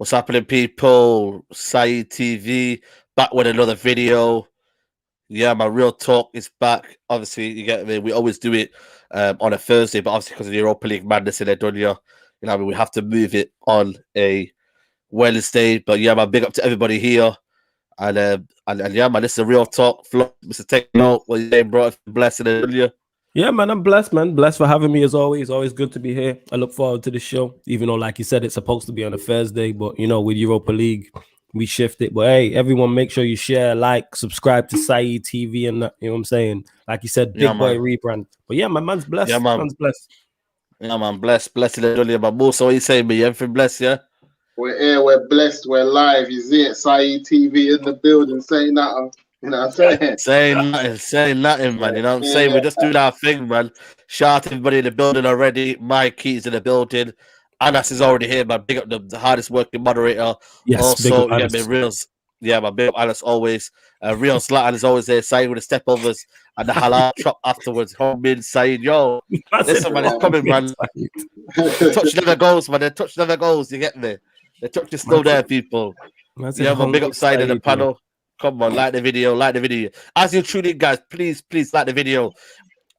What's happening, people? Saeed TV back with another video. Yeah, my real talk is back. Obviously, you get me. We always do it on a Thursday, but obviously because of the Europa League madness in Edonia, we have to move it on a Wednesday. But yeah, man, big up to everybody here, and yeah, man, this is a real talk. Mr. Take note, what you saying, bro? Blessing Edonia. Yeah, man, I'm blessed, man. Blessed for having me as always. Always good to be here. I look forward to the show, even though, like you said, it's supposed to be on a Thursday, but with Europa League, we shift it. But hey, everyone, make sure you share, like, subscribe to Saeed TV, and that, you know what I'm saying? Like you said, big boy rebrand. But yeah, my man's blessed. Yeah, man. Man's blessed. Yeah, man, blessed Edonia. But Moosa, what you saying, me? Everything blessed, yeah? We're here, we're blessed, we're live. You see it, Saeed TV in the building, saying that. You know what I'm saying? Saying nothing, man. You know what I'm saying? We're just doing our thing, man. Shout out to everybody in the building already. Mikey's in the building. Anas is already here, man. Big up the hardest working moderator. Yes, also, you get me, Reels. Yeah, man. Big up Anas always. Real Zlatan is always there. Saeed with the step overs and the halal chop afterwards. Home in Saeed, yo. Listen, man, it's coming, man. The touch never goes, man. The touch never goes. You get me? The touch is still there, people. Yeah, man. Big up Saeed in the panel. Come on, like the video. As you tune in, guys, please like the video.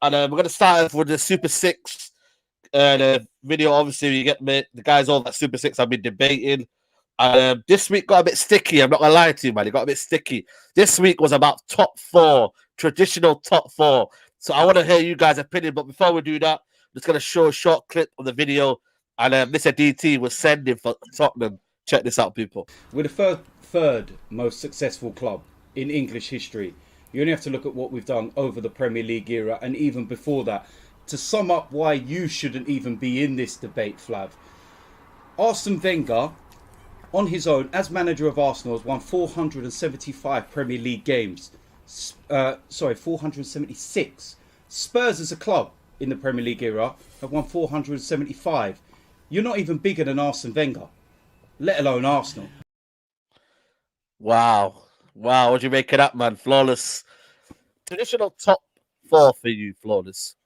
And we're going to start off with the Super 6 the video. Obviously, you get me. The guys all that Super 6 have been debating. And this week got a bit sticky. I'm not going to lie to you, man. It got a bit sticky. This week was about top 4, traditional top 4. So I want to hear you guys' opinion. But before we do that, I'm just going to show a short clip of the video. And Mr. DT was sending for Tottenham. Check this out, people. We're the third most successful club in English history. You only have to look at what we've done over the Premier League era and even before that to sum up why you shouldn't even be in this debate, Flav. Arsene Wenger, on his own, as manager of Arsenal, has won 475 Premier League games. 476. Spurs as a club in the Premier League era have won 475. You're not even bigger than Arsene Wenger, let alone Arsenal. Wow. What do you make of that, man? Flawless. Traditional top 4 for you, Flawless.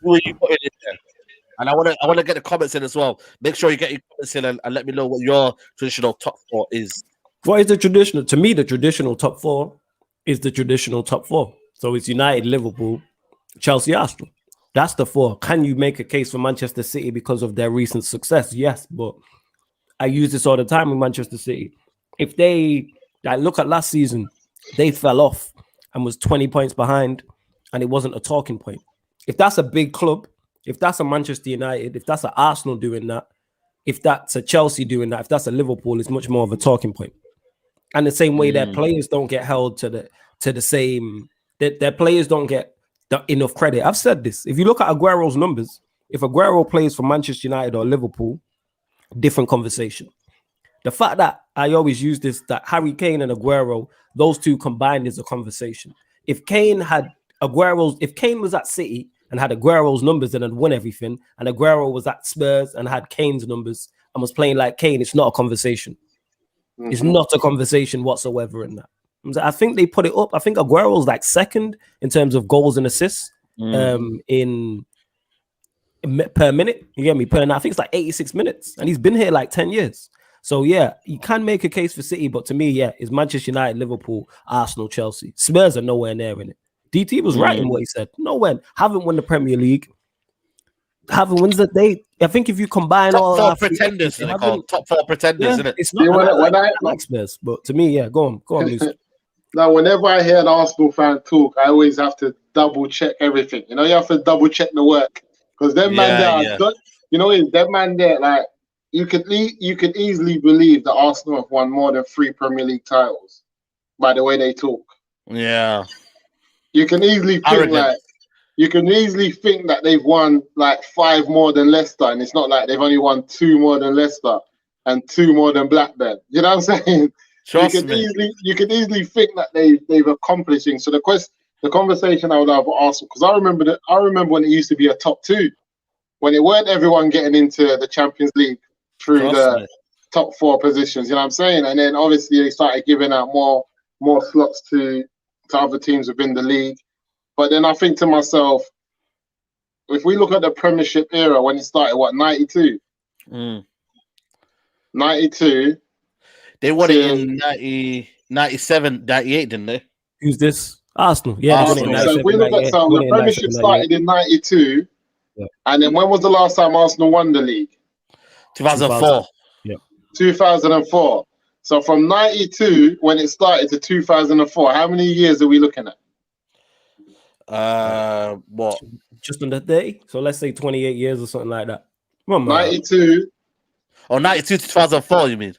Who are you putting in there? And I want to get the comments in as well. Make sure you get your comments in and let me know what your traditional top 4 is. What is the traditional? To me, the traditional top 4 is the traditional top 4. So it's United, Liverpool, Chelsea, Arsenal. That's the 4. Can you make a case for Manchester City because of their recent success? Yes, but I use this all the time with Manchester City. If they look at last season, they fell off and was 20 points behind, and it wasn't a talking point. If that's a big club, if that's a Manchester United, if that's an Arsenal doing that, if that's a Chelsea doing that, if that's a Liverpool, it's much more of a talking point. And the same way their players don't get held to the same, their players don't get enough credit. I've said this. If you look at Aguero's numbers, if Aguero plays for Manchester United or Liverpool, different conversation. The fact that I always use this, that Harry Kane and Aguero, those two combined is a conversation. If Kane was at City and had Aguero's numbers, then had won everything, and Aguero was at Spurs and had Kane's numbers and was playing like Kane, it's not a conversation. Mm-hmm. It's not a conversation whatsoever in that. I think they put it up. I think Aguero's like second in terms of goals and assists in per minute. You get me? I think it's like 86 minutes, and he's been here like 10 years. So yeah, you can make a case for City, but to me, yeah, it's Manchester United, Liverpool, Arsenal, Chelsea. Spurs are nowhere near in it. DT was right in what he said. Nowhere. Haven't won the Premier League. Haven't won that they. I think if you combine top 4 pretenders, they're called top 4 pretenders, isn't it? It's not. I like Spurs, but to me, yeah, go on, Moosa. Now, whenever I hear an Arsenal fan talk, I always have to double check everything. You have to double check the work because them man there, them man there, like. You could easily believe that Arsenal have won more than 3 Premier League titles by the way they talk. Yeah. You can easily think that they've won like 5 more than Leicester, and it's not like they've only won 2 more than Leicester and 2 more than Blackburn. You know what I'm saying? You can easily think that they've accomplished things. So the conversation I would have with Arsenal, because I remember when it used to be a top 2, when it weren't everyone getting into the Champions League through the top 4 positions, you know what I'm saying? And then obviously they started giving out more slots to other teams within the league. But then I think to myself, if we look at the Premiership era when it started, 92? 92. They won it in 90, 97, 98, didn't they? Who's this? Arsenal. Yeah, Arsenal. So if we look at the Premiership started in 92, and then when was the last time Arsenal won the league? 2004. Yeah. 2004. So from 92 when it started to 2004, how many years are we looking at? What? Just on the day. So let's say 28 years or something like that. Come on, 92. Oh, 92 to 2004, you mean?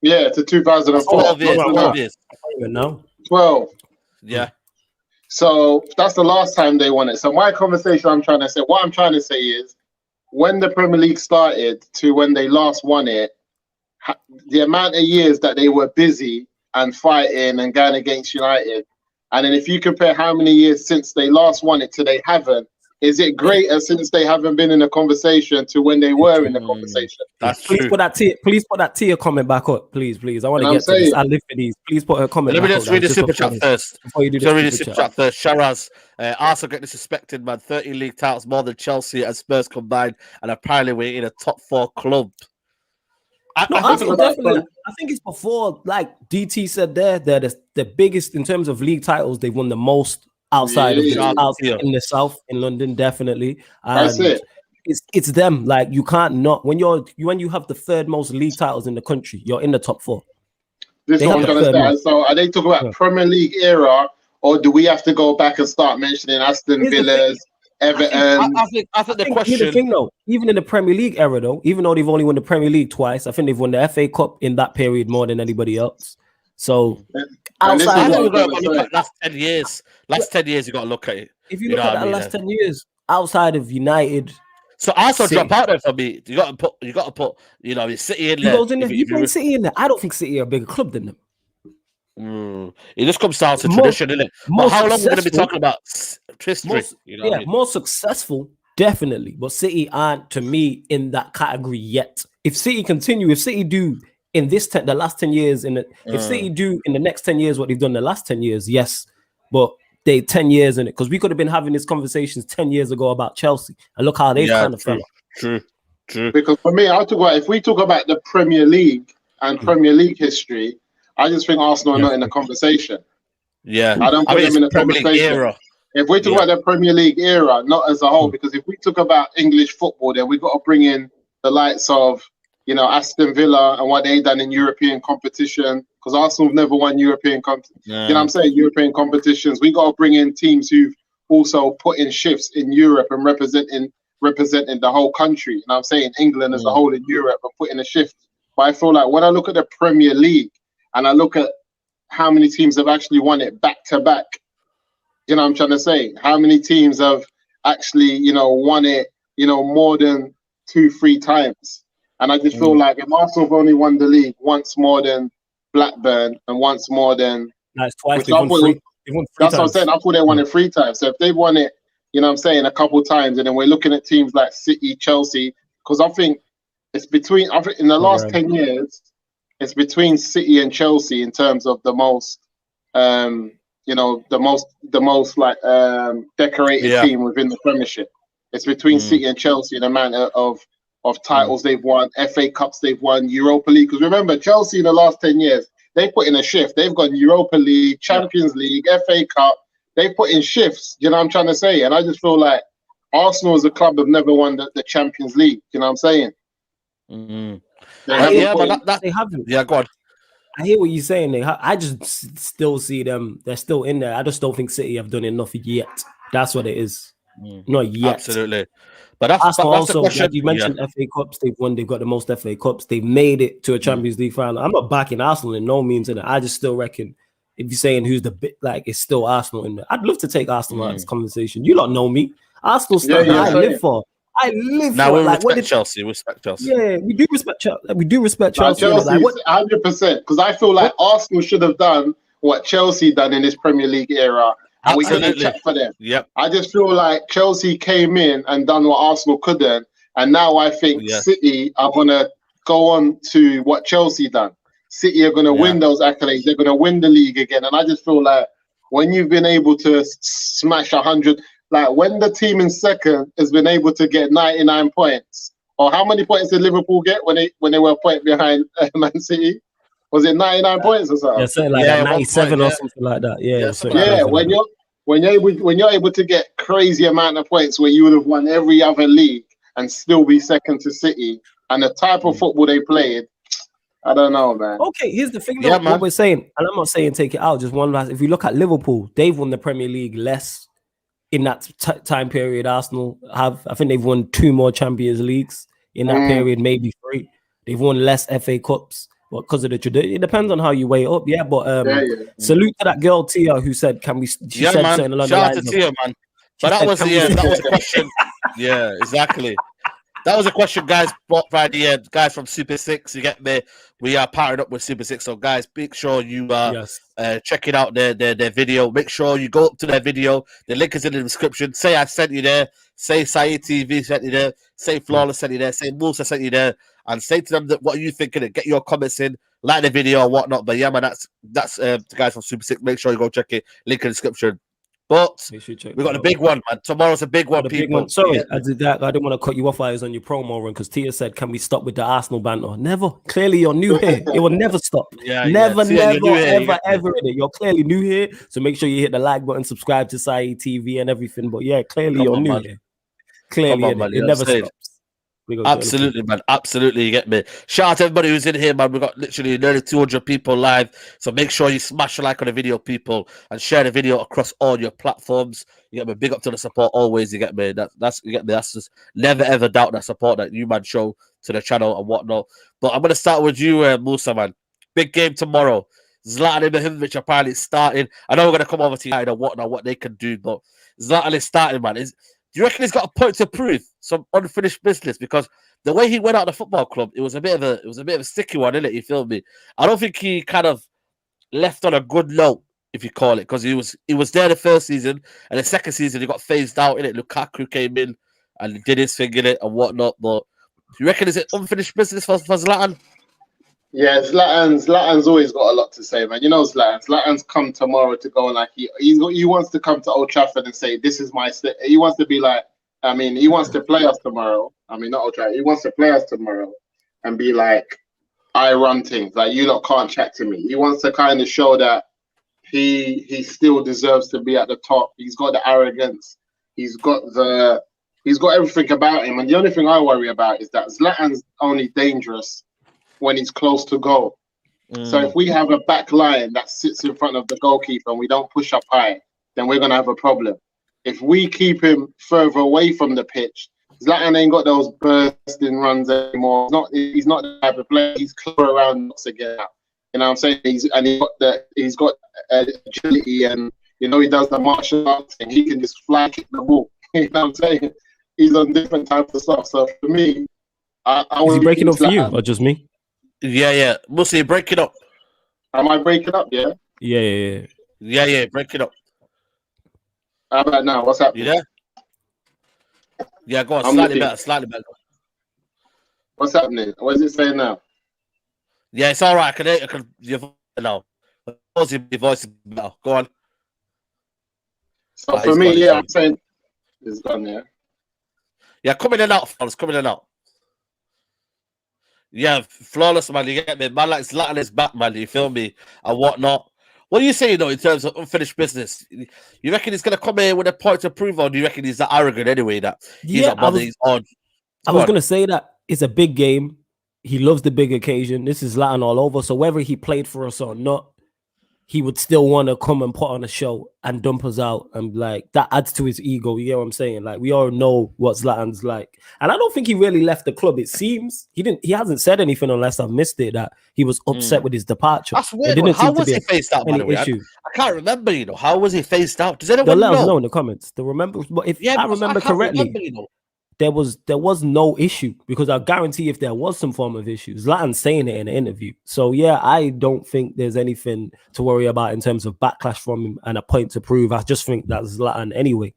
Yeah, to 2004. 12 years. 12 years. No. 12. Yeah. So that's the last time they won it. So what I'm trying to say is, when the Premier League started to when they last won it, the amount of years that they were busy and fighting and going against United, and then if you compare how many years since they last won it to they haven't, is it greater since they haven't been in the conversation to when they were in the conversation? That's please true. Please put that Tia comment back up, please. I want to get to this. I live for these. Please put her comment. Let me back just read the super chat first. Before you do the super chat first. Sharaz, Arsenal get disrespected, man. 30 league titles more than Chelsea and Spurs combined, and apparently we're in a top 4 club. Arsenal definitely. I think it's before, like DT said, they're the biggest in terms of league titles. They've won the most outside of in the south, in London, definitely. And that's it. It's them. Like you can't not when you have the third most league titles in the country, you're in the top 4. This is what I'm trying to say. So are they talking about Premier League era, or do we have to go back and start mentioning Aston Villa's, Everton? I think the question. The thing though, even in the Premier League era though, even though they've only won the Premier League twice, I think they've won the FA Cup in that period more than anybody else. So outside of the last 10 years, you got to look at it. If you look at the last 10 years, outside of United, so Arsenal drop out there for me. You got to put, City in there. You put City in there. I don't think City are a bigger club than them. It just comes down to tradition, isn't it? But how long are we going to be talking about history? More successful, definitely. But City aren't, to me, in that category yet. If City do in the last 10 years, if City do in the next 10 years what they've done in the last 10 years, yes. But they 10 years in it, because we could have been having these conversations 10 years ago about Chelsea, and look how they kind of fell. True. Because for me, if we talk about the Premier League and Premier League history, I just think Arsenal are not in the conversation. Yeah, I don't put them in the conversation. Era. If we talk about the Premier League era, not as a whole, because if we talk about English football, then we've got to bring in the likes of, Aston Villa and what they done in European competition, because Arsenal have never won European European competitions. We got to bring in teams who've also put in shifts in Europe and representing the whole country. And I'm saying England as a whole in Europe and putting a shift. But I feel like when I look at the Premier League and I look at how many teams have actually won it back to back, what I'm trying to say? How many teams have actually, won it, more than 2-3 times? And I just feel like if Arsenal have only won the league once more than Blackburn and once more than... That's twice. They've won 3 that's times. what I'm saying. I thought they won it 3 times. So if they've won it, a couple times, and then we're looking at teams like City, Chelsea, because I think in the last 10 years, it's between City and Chelsea in terms of the most, the most decorated team within the Premiership. It's between City and Chelsea in the amount of titles they've won, FA Cups they've won, Europa League. Because remember, Chelsea in the last 10 years, they put in a shift. They've got Europa League, Champions League, FA Cup. They put in shifts. You know what I'm trying to say? And I just feel like Arsenal as a club have never won the Champions League. You know what I'm saying? They haven't. Yeah, go on. I hear what you're saying. I just still see them. They're still in there. I just don't think City have done enough yet. That's what it is. Not yet. Absolutely. But that's also, the question. Like you mentioned, FA Cups. They've won. They've got the most FA Cups. They've made it to a Champions League final. I'm not backing Arsenal in no means in it. I just still reckon if you're saying who's the bit, it's still Arsenal in there. I'd love to take Arsenal out of this conversation. You don't know me. Arsenal stuff I live for. I live now for. We respect Chelsea. Respect Chelsea. Yeah, we do respect Chelsea. We do respect Chelsea. 100%. Because I feel like Arsenal should have done what Chelsea done in this Premier League era. And we couldn't check for them. Yep. I just feel like Chelsea came in and done what Arsenal couldn't. And now I think City are going to go on to what Chelsea done. City are going to win those accolades. They're going to win the league again. And I just feel like when you've been able to smash 100, like when the team in second has been able to get 99 points Or how many points did Liverpool get when they were a point behind Man City? Was it 99 points or something? Yeah, something like that, 97 or something like that. Yeah, when you're able to get crazy amount of points where you would have won every other league and still be second to City, and the type of football they played, I don't know, man. Okay, here's the thing, though, what we're saying, and I'm not saying take it out, just one last. If you look at Liverpool, they've won the Premier League less in that time period. Arsenal have, I think they've won 2 more Champions Leagues in that period, maybe 3. They've won less FA Cups. Well, because of the tradition, it depends on how you weigh it up. Yeah, but salute to that girl Tia who said, "Can we?" She said man. something along Shout the out lines to Tia, man. But that was a question. Yeah, exactly. That was a question, guys, brought by the guys from Super 6. You get me? We are partnered up with Super 6. So, guys, make sure you checking out their video. Make sure you go up to their video. The link is in the description. Say I sent you there. Say Saeed TV sent you there. Say Flawless sent you there. Say Moosa sent you there. And say to them that what are you thinking and get your comments in. Like the video or whatnot. But, yeah, man, that's the guys from Super 6. Make sure you go check it. Link in the description. But we got the big one, man. Tomorrow's a big one, people. Sorry, I didn't want to cut you off. I was on your promo run because Tia said, "Can we stop with the Arsenal banter?" Never. Clearly, you're new here. It will never stop. Never, ever. You're clearly new here. So make sure you hit the like button, subscribe to Saeed TV and everything. But yeah, clearly you're new here. Clearly, it never stops. Absolutely, man. Absolutely, you get me. Shout out to everybody who's in here, man. We've got literally nearly 200 people live. So make sure you smash a like on the video, people, and share the video across all your platforms. You get me. Big up to the support always. You get me. That's you get me. That's just never ever doubt that support that you man show to the channel and whatnot. But I'm gonna start with you, Moosa, man. Big game tomorrow. Zlatan Ibrahimovic apparently starting. I know we're gonna come over to United and whatnot, what they can do, but Zlatan is starting, man. Do you reckon he's got a point to prove? Some unfinished business, because the way he went out of the football club, it was a bit of a sticky one, isn't it? You feel me? I don't think he kind of left on a good note, if you call it, because he was there the first season, and the second season he got phased out in it. Lukaku came in and did his thing in it and whatnot. But do you reckon is it unfinished business for Zlatan? Yeah, Zlatan's always got a lot to say, man. You know Zlatan's come tomorrow to go like he wants to come to Old Trafford and say, "This is my state." He wants to be like, he wants to play us tomorrow. Not Old Trafford. He wants to play us tomorrow and be like, "I run things. Like you lot can't chat to me." He wants to kind of show that he still deserves to be at the top. He's got the arrogance. He's got everything about him. And the only thing I worry about is that Zlatan's only dangerous when he's close to goal. So if we have a back line that sits in front of the goalkeeper and we don't push up high, then we're going to have a problem. If we keep him further away from the pitch, Zlatan ain't got those bursting runs anymore. He's not the type of player. He's clever around to get out. You know what I'm saying? He's got agility, and he does the martial arts thing. He can just fly kick the ball. You know what I'm saying? He's on different types of stuff. So for me, is he breaking up for you or just me? Yeah. Moosa, break it up. Am I breaking up? Yeah. Yeah. Break it up. How about now? What's happening? You there? Yeah, go on. Slightly better. What's happening? What is it saying now? Yeah, it's all right. I can your voice now. Your voice is better. Go on. So for me, I'm saying it's gone. Yeah, coming in and out, fellas. Coming in and out. Yeah, flawless, man. You get me? Man, like Zlatan is back, man. You feel me? And whatnot. What do you say, in terms of unfinished business? You reckon he's going to come here with a point to prove, or do you reckon he's that arrogant anyway that he's not bothered? He's on. I was going to say that it's a big game. He loves the big occasion. This is Zlatan all over. So whether he played for us or not, he would still want to come and put on a show and dump us out. And like that adds to his ego. You get what I'm saying? Like we all know what Zlatan's like. And I don't think he really left the club. It seems he hasn't said anything unless I've missed it that he was upset with his departure. That's weird. How was he phased out, by the way? I can't remember, how was he phased out? Does anyone know? Let us know in the comments. But if I remember correctly, there was no issue, because I guarantee if there was some form of issue, Zlatan's saying it in an interview. So yeah, I don't think there's anything to worry about in terms of backlash from him and a point to prove. I just think that's Zlatan anyway.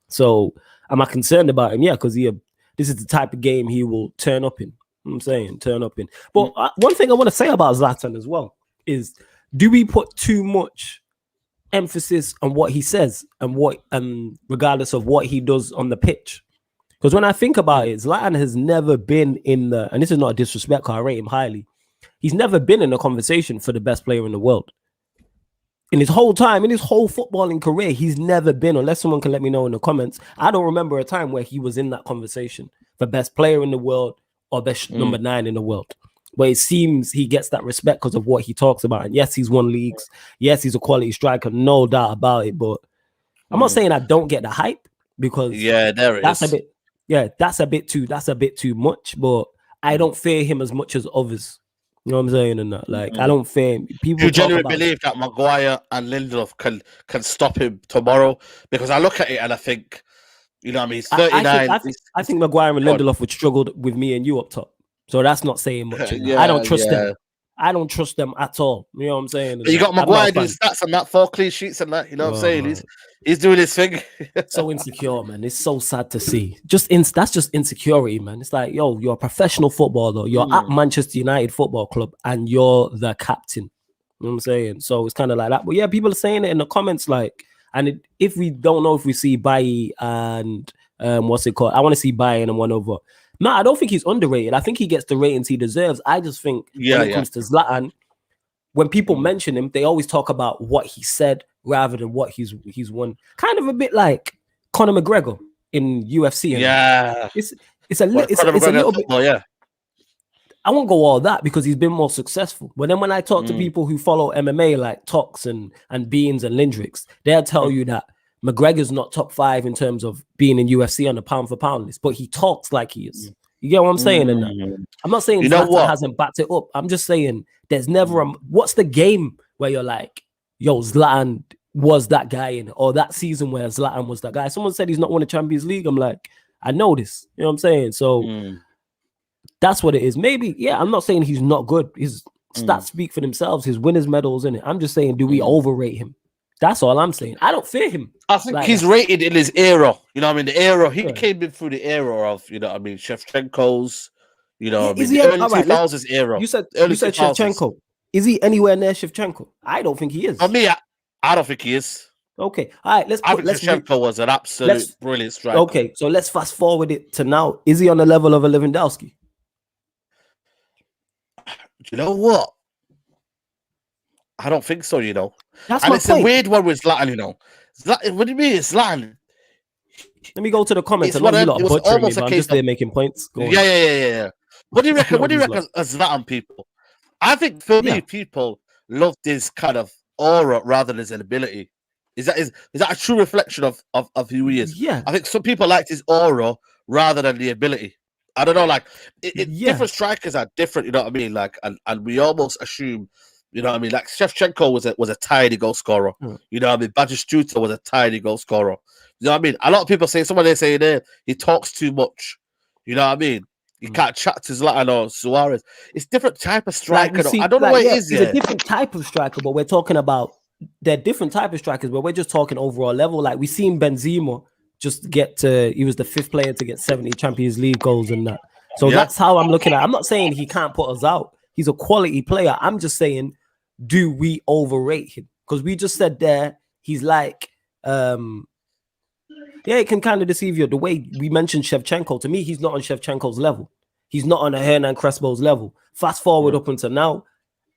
So am I concerned about him? Yeah, because this is the type of game he will turn up in. I'm saying turn up in. But one thing I want to say about Zlatan as well is, do we put too much emphasis on what he says and regardless of what he does on the pitch? Because when I think about it, Zlatan has never been in the, and this is not a disrespect, I rate him highly. He's never been in a conversation for the best player in the world. In his whole time, in his whole footballing career, he's never been, unless someone can let me know in the comments. I don't remember a time where he was in that conversation for best player in the world or best number 9 in the world. But it seems he gets that respect because of what he talks about. And yes, he's won leagues. Yes, he's a quality striker, no doubt about it. But I'm not saying I don't get the hype because that's a bit too much. But I don't fear him as much as others. You know what I'm saying? And that, like, I don't fear him. People you genuinely believe that Maguire and Lindelof can stop him tomorrow? Because I look at it and I think, you know what I mean, he's 39. I think Maguire and Lindelof would struggle with me and you up top. So that's not saying much. I don't trust them. I don't trust them at all. You know what I'm saying? But you got Maguire doing stats and that, 4 clean sheets and that. You know what I'm saying? He's doing his thing. So insecure, man. It's so sad to see. That's just insecurity, man. It's like, yo, you're a professional footballer. You're at Manchester United Football Club and you're the captain. You know what I'm saying? So it's kind of like that. But yeah, people are saying it in the comments, like, and if we don't know if we see Bailly and what's it called? I want to see Bailly and one over. No, I don't think he's underrated. I think he gets the ratings he deserves. I just think when it comes to Zlatan, when people mention him, they always talk about what he said rather than what he's won. Kind of a bit like Conor McGregor in UFC. It's a little bit. Yeah. I won't go all that because he's been more successful. But then when I talk to people who follow MMA like Tox and Beans and Lindrix, they'll tell you that McGregor's not top 5 in terms of being in UFC on the pound for pound list, but he talks like he is. You get what I'm saying? And I'm not saying Zlatan hasn't backed it up. I'm just saying there's never what's the game where you're like, yo, Zlatan was that guy in, or that season where Zlatan was that guy. Someone said he's not won a Champions League. I'm like, I know this. You know what I'm saying? So that's what it is. Maybe, I'm not saying he's not good. His stats speak for themselves. His winners' medals in it. I'm just saying, do we overrate him? That's all I'm saying. I don't fear him. I think he's rated in his era. You know what I mean? The era. He came in through the era of, you know what I mean, Shevchenko's, you know what I mean, the early 2000s era. You said Shevchenko. Is he anywhere near Shevchenko? I don't think he is. For me, I don't think he is. Okay. All right. Shevchenko was an absolute brilliant striker. Okay. So let's fast forward it to now. Is he on the level of a Lewandowski? You know what? I don't think so, you know. That's and my it's point. a weird one with Zlatan, you know. Zlatan, what do you mean it's Zlatan? Let me go to the comments. I'm just there making points. Yeah. What do you reckon? What do you reckon as Zlatan people? I think for me, people love this kind of aura rather than his ability. Is that a true reflection of who he is? Yeah. I think some people like his aura rather than the ability. I don't know, like different strikers are different, you know what I mean? Like, and we almost assume, you know what I mean? Like Shevchenko was a tiny goal scorer. You know what I mean? Batistuta was a tiny goal scorer. You know what I mean? A lot of people say, they say there, he talks too much. You know what I mean? You can't chat to Zlatan or Suarez. It's different type of striker. I don't know what it is. It's a different type of striker, but we're talking about they're different type of strikers, but we're just talking overall level. Like we seen Benzema just he was the 5th player to get 70 Champions League goals and that. So that's how I'm looking at it. I'm not saying he can't put us out. He's a quality player. I'm just saying, do we overrate him? Because we just said there, he's like, it can kind of deceive you. The way we mentioned Shevchenko, to me, he's not on Shevchenko's level. He's not on a Hernan Crespo's level. Fast forward up until now,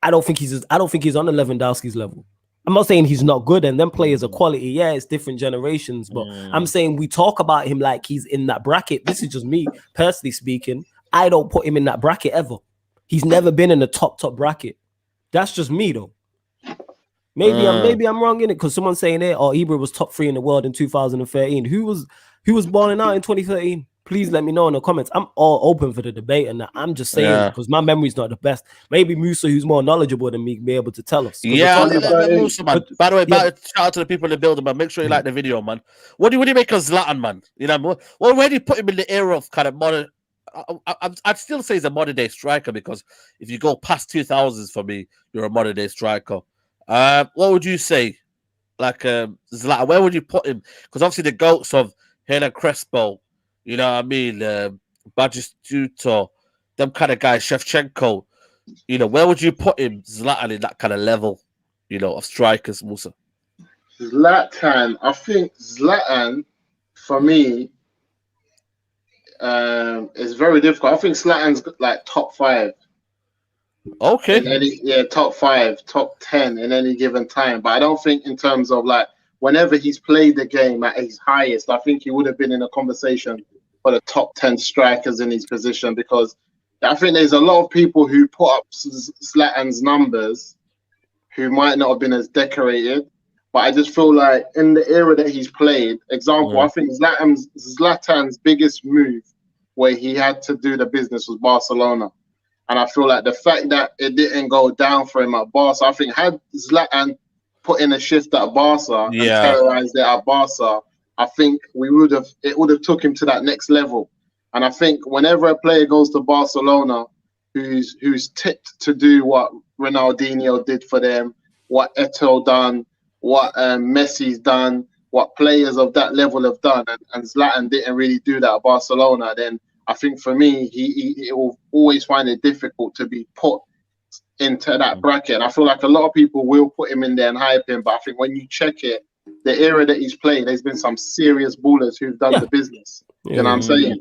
I don't think he's on the Lewandowski's level. I'm not saying he's not good, and them players are quality. Yeah, it's different generations, but I'm saying we talk about him like he's in that bracket. This is just me personally speaking. I don't put him in that bracket ever. He's never been in the top bracket. That's just me though. Maybe I'm wrong in it because someone's saying Ibra was top 3 in the world in 2013. Who was balling out in 2013? Please let me know in the comments. I'm all open for the debate, and I'm just saying because my memory's not the best. Maybe Moosa, who's more knowledgeable than me, be able to tell us. Moosa, man. By the way, shout out to the people in the building, man. Make sure you like the video, man. What do you make of Zlatan, man? You know, where do you put him in the era of kind of modern? I'd still say he's a modern day striker because if you go past 2000s for me, you're a modern day striker. What would you say, like Zlatan? Where would you put him? Because obviously the goats of Hernan Crespo. You know what I mean? Batistuta, them kind of guys, Shevchenko. You know, where would you put him, Zlatan, in that kind of level, you know, of strikers, Moosa? Zlatan, I think Zlatan, for me, it's very difficult. I think Zlatan's like top 5. Okay. In any, top 5, top 10 in any given time. But I don't think in terms of like whenever he's played the game at his highest, I think he would have been in a conversation for the top 10 strikers in his position, because I think there's a lot of people who put up Zlatan's numbers who might not have been as decorated. But I just feel like in the era that he's played, example, I think Zlatan's biggest move where he had to do the business was Barcelona. And I feel like the fact that it didn't go down for him at Barca, I think had Zlatan put in a shift at Barca and terrorized it at Barca, I think it would have took him to that next level. And I think whenever a player goes to Barcelona who's tipped to do what Ronaldinho did for them, what Eto'o done, what Messi's done, what players of that level have done, and Zlatan didn't really do that at Barcelona, then I think for me, he will always find it difficult to be put into that bracket. And I feel like a lot of people will put him in there and hype him, but I think when you check it, the era that he's played, there's been some serious ballers who've done the business. You know what I'm saying?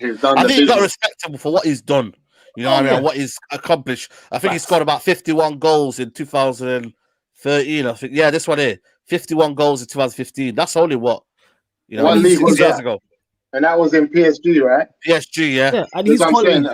Who've done I the think business. you got to respect him for what he's done. You know what I mean? What he's accomplished. I think he scored about 51 goals in 2013. I think, this one here, 51 goals in 2015. That's only what, what league was 6 years that? ago. And that was in PSG, right? PSG, yeah. And he's calling.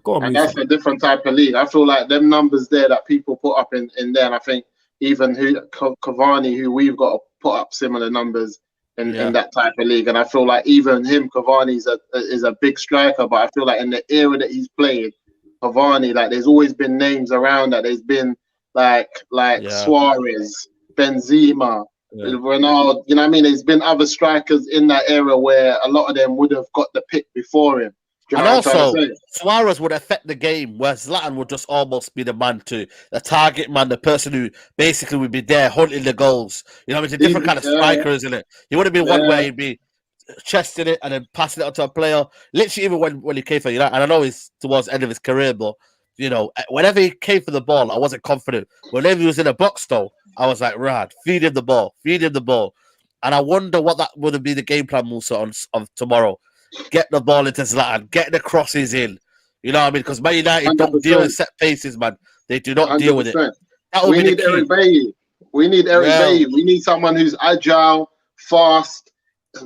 Go on, and that's a different type of league. I feel like them numbers there that people put up in there, and I think even Cavani, who we've got to put up similar numbers in that type of league. And I feel like even him, Cavani is a big striker, but I feel like in the era that he's played, Cavani, like there's always been names around that. There's been like Suarez, Benzema, Ronaldo, you know what I mean? There's been other strikers in that era where a lot of them would have got the pick before him. And also, Suarez would affect the game, where Zlatan would just almost be the target man, the person who basically would be there hunting the goals. You know what I mean? It's a different kind of striker, isn't it? He wouldn't be one where he'd be chesting it and then passing it on to a player. Literally, even when he came for United, and I know he's towards the end of his career, but whenever he came for the ball, I wasn't confident. Whenever he was in a box, though, I was like, Rad, feed him the ball. And I wonder what that would be the game plan, Moosa, on tomorrow. Get the ball into Zlatan, get the crosses in. You know what I mean? Because Man United 100%. Don't deal with set paces, man. They do not 100%. Deal with it. We need Eric Bailly. We need Eric Bailly. We need someone who's agile, fast,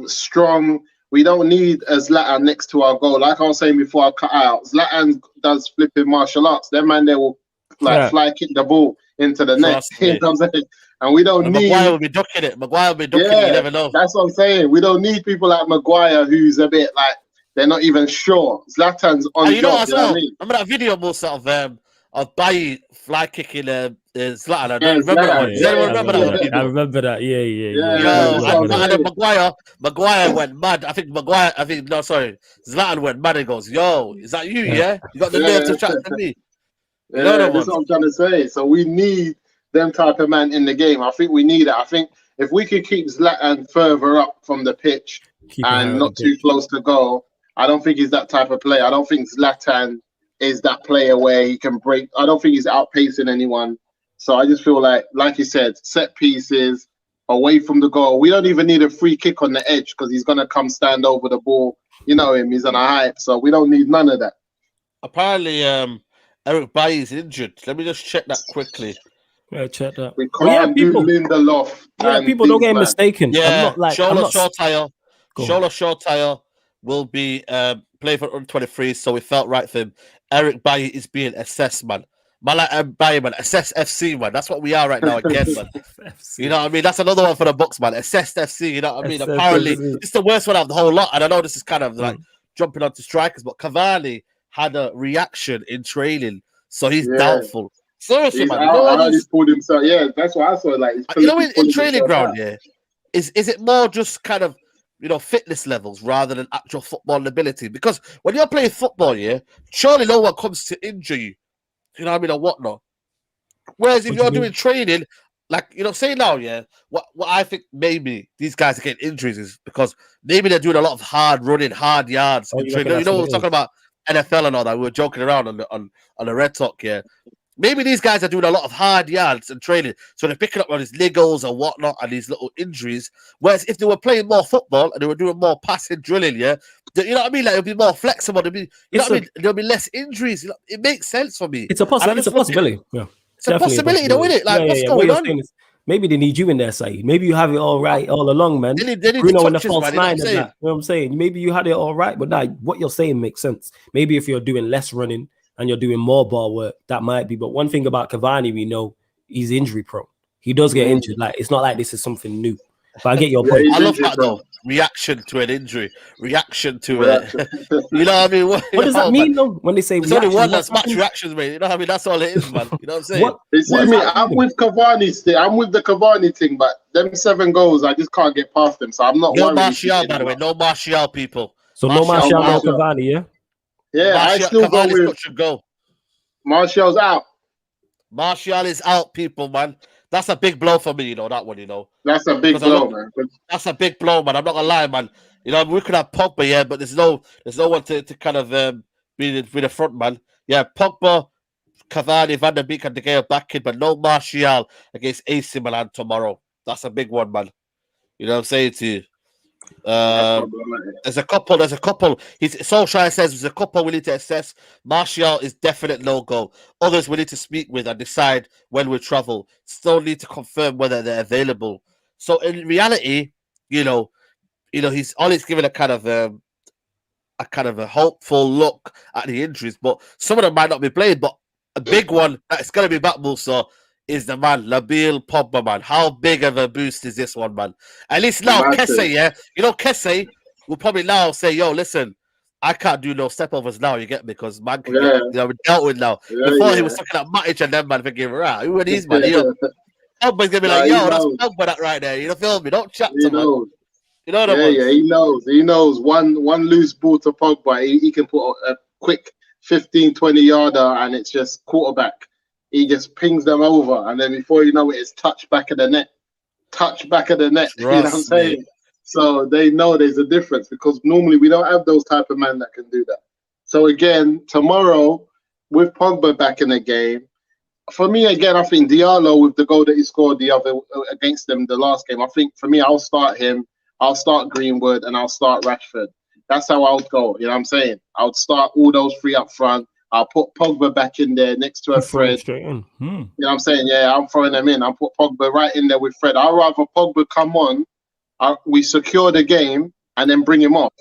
strong. We don't need a Zlatan next to our goal. Like I was saying before I cut out, Zlatan does flipping martial arts. That man there will fly kick the ball into the net. You know what I'm saying? And we don't need. Maguire will be ducking it. You never know. That's what I'm saying. We don't need people like Maguire who's a bit like they're not even sure. Zlatan's on the job. You know what I mean? Remember that video, Moosa, of Bailly fly kicking Zlatan? I don't remember that one. Does anyone remember that one? I remember that. Yeah. And Maguire went mad. Zlatan went mad and goes, "Yo, is that you? Yeah, you got the nerve to chat to me." That's what I'm trying to say. So we need them type of man in the game. I think we need it. I think if we could keep Zlatan further up from the pitch and not too close to goal, I don't think he's that type of player. I don't think Zlatan is that player where he can break. I don't think he's outpacing anyone. So I just feel like you said, set pieces away from the goal. We don't even need a free kick on the edge because he's going to come stand over the ball. You know him. He's on a hype. So we don't need none of that. Apparently, Eric Bailly is injured. Let me just check that quickly. Yeah, check that. We can't do Lindelof. Yeah, people don't get mistaken. Yeah, Shola Shortire will be playing for under-23, so we felt right for him. Eric Bailly is being assessed, man. Man like Bailly, man. Assess FC, man. That's what we are right now again, man. You know what I mean? That's another one for the books, man. Assessed FC, you know what I mean? Apparently, it's the worst one out of the whole lot, and I know this is kind of like jumping onto strikers, but Cavani had a reaction in training, so he's doubtful. Seriously, man. He's pulled himself. Yeah, that's what I saw. Like, in training ground, is it more just kind of fitness levels rather than actual football ability? Because when you're playing football, surely no one comes to injure you. You know what I mean, or whatnot. Whereas if you're doing training, like say now, what I think maybe these guys are getting injuries is because maybe they're doing a lot of hard running, hard yards in training. We're talking about NFL and all that. We were joking around on the Red Talk, maybe these guys are doing a lot of hard yards and training, so they're picking up on these niggles and whatnot and these little injuries. Whereas if they were playing more football and they were doing more passing, drilling, you know what I mean? Like it'll be more flexible. There'll be, there'll be less injuries. It makes sense for me. It's a possibility. Yeah, it's a possibility, though, isn't it? Like what's going on? Maybe they need you in there, Saeed. Maybe you have it all right all along, man. They need Bruno in the touches, false man, nine, you know what I'm saying? Maybe you had it all right, but now what you're saying makes sense. Maybe if you're doing less running and you're doing more ball work, that might be. But one thing about Cavani, we know he's injury prone. He does get injured. Like it's not like this is something new. But I get your point. I love that though. Reaction to an injury. Reaction to it. You know what I mean? What does that mean though? When they say there's only one that's match reactions, mate. You know what I mean? That's all it is, man. You know what I'm saying? You see me? I'm with Cavani's thing. I'm with the Cavani thing, but them 7 goals, I just can't get past them. So I'm not no worried. Martial, by the way. No Martial, people. So no Martial, no Cavani, yeah? Yeah, I still go with Martial's out. Martial is out, people, man. That's a big blow for me, you know, that one, you know. That's a big blow, man. That's a big blow, man. I'm not gonna lie, man. You know, we could have Pogba, yeah, but there's no one to kind of be the front man. Yeah, Pogba, Cavani, Van der Beek, and De Gea back in, but no Martial against AC Milan tomorrow. That's a big one, man. You know what I'm saying to you? There's a couple. Solskjaer says there's a couple we need to assess. Martial is definite no-go. Others we need to speak with and decide when we travel. Still need to confirm whether they're available. So in reality, you know, he's always given a kind of a hopeful look at the injuries, but some of them might not be played. But a big one that's going to be back, Moosa, is the man, Nabil Pogba, man. How big of a boost is this one, man? At least now, Kesse, yeah? You know, Kesse will probably now say, yo, listen, I can't do no stepovers now, you get me? Because man can get, we're dealt with now. Before he was talking about Matic and them, man, thinking, right, who are these, man? Pogba's going to be like, yo, that's Pogba that right there. You know, feel me? Don't chat to man. You know what I mean? Yeah, he knows. He knows. One loose ball to Pogba, he can put a quick 15, 20 yarder, and it's just quarterback. He just pings them over, and then before you know it, it's touch back of the net. You know what I'm saying? So they know there's a difference because normally we don't have those type of men that can do that. So again, tomorrow with Pogba back in the game, for me again, I think Diallo with the goal that he scored the other against them the last game. I think for me, I'll start him. I'll start Greenwood and I'll start Rashford. That's how I'll go. You know what I'm saying? I'll start all those 3 up front. I'll put Pogba back in there next to a Fred. You know what I'm saying? Yeah, I'm throwing them in. I'll put Pogba right in there with Fred. I'd rather Pogba come on, we secure the game, and then bring him off.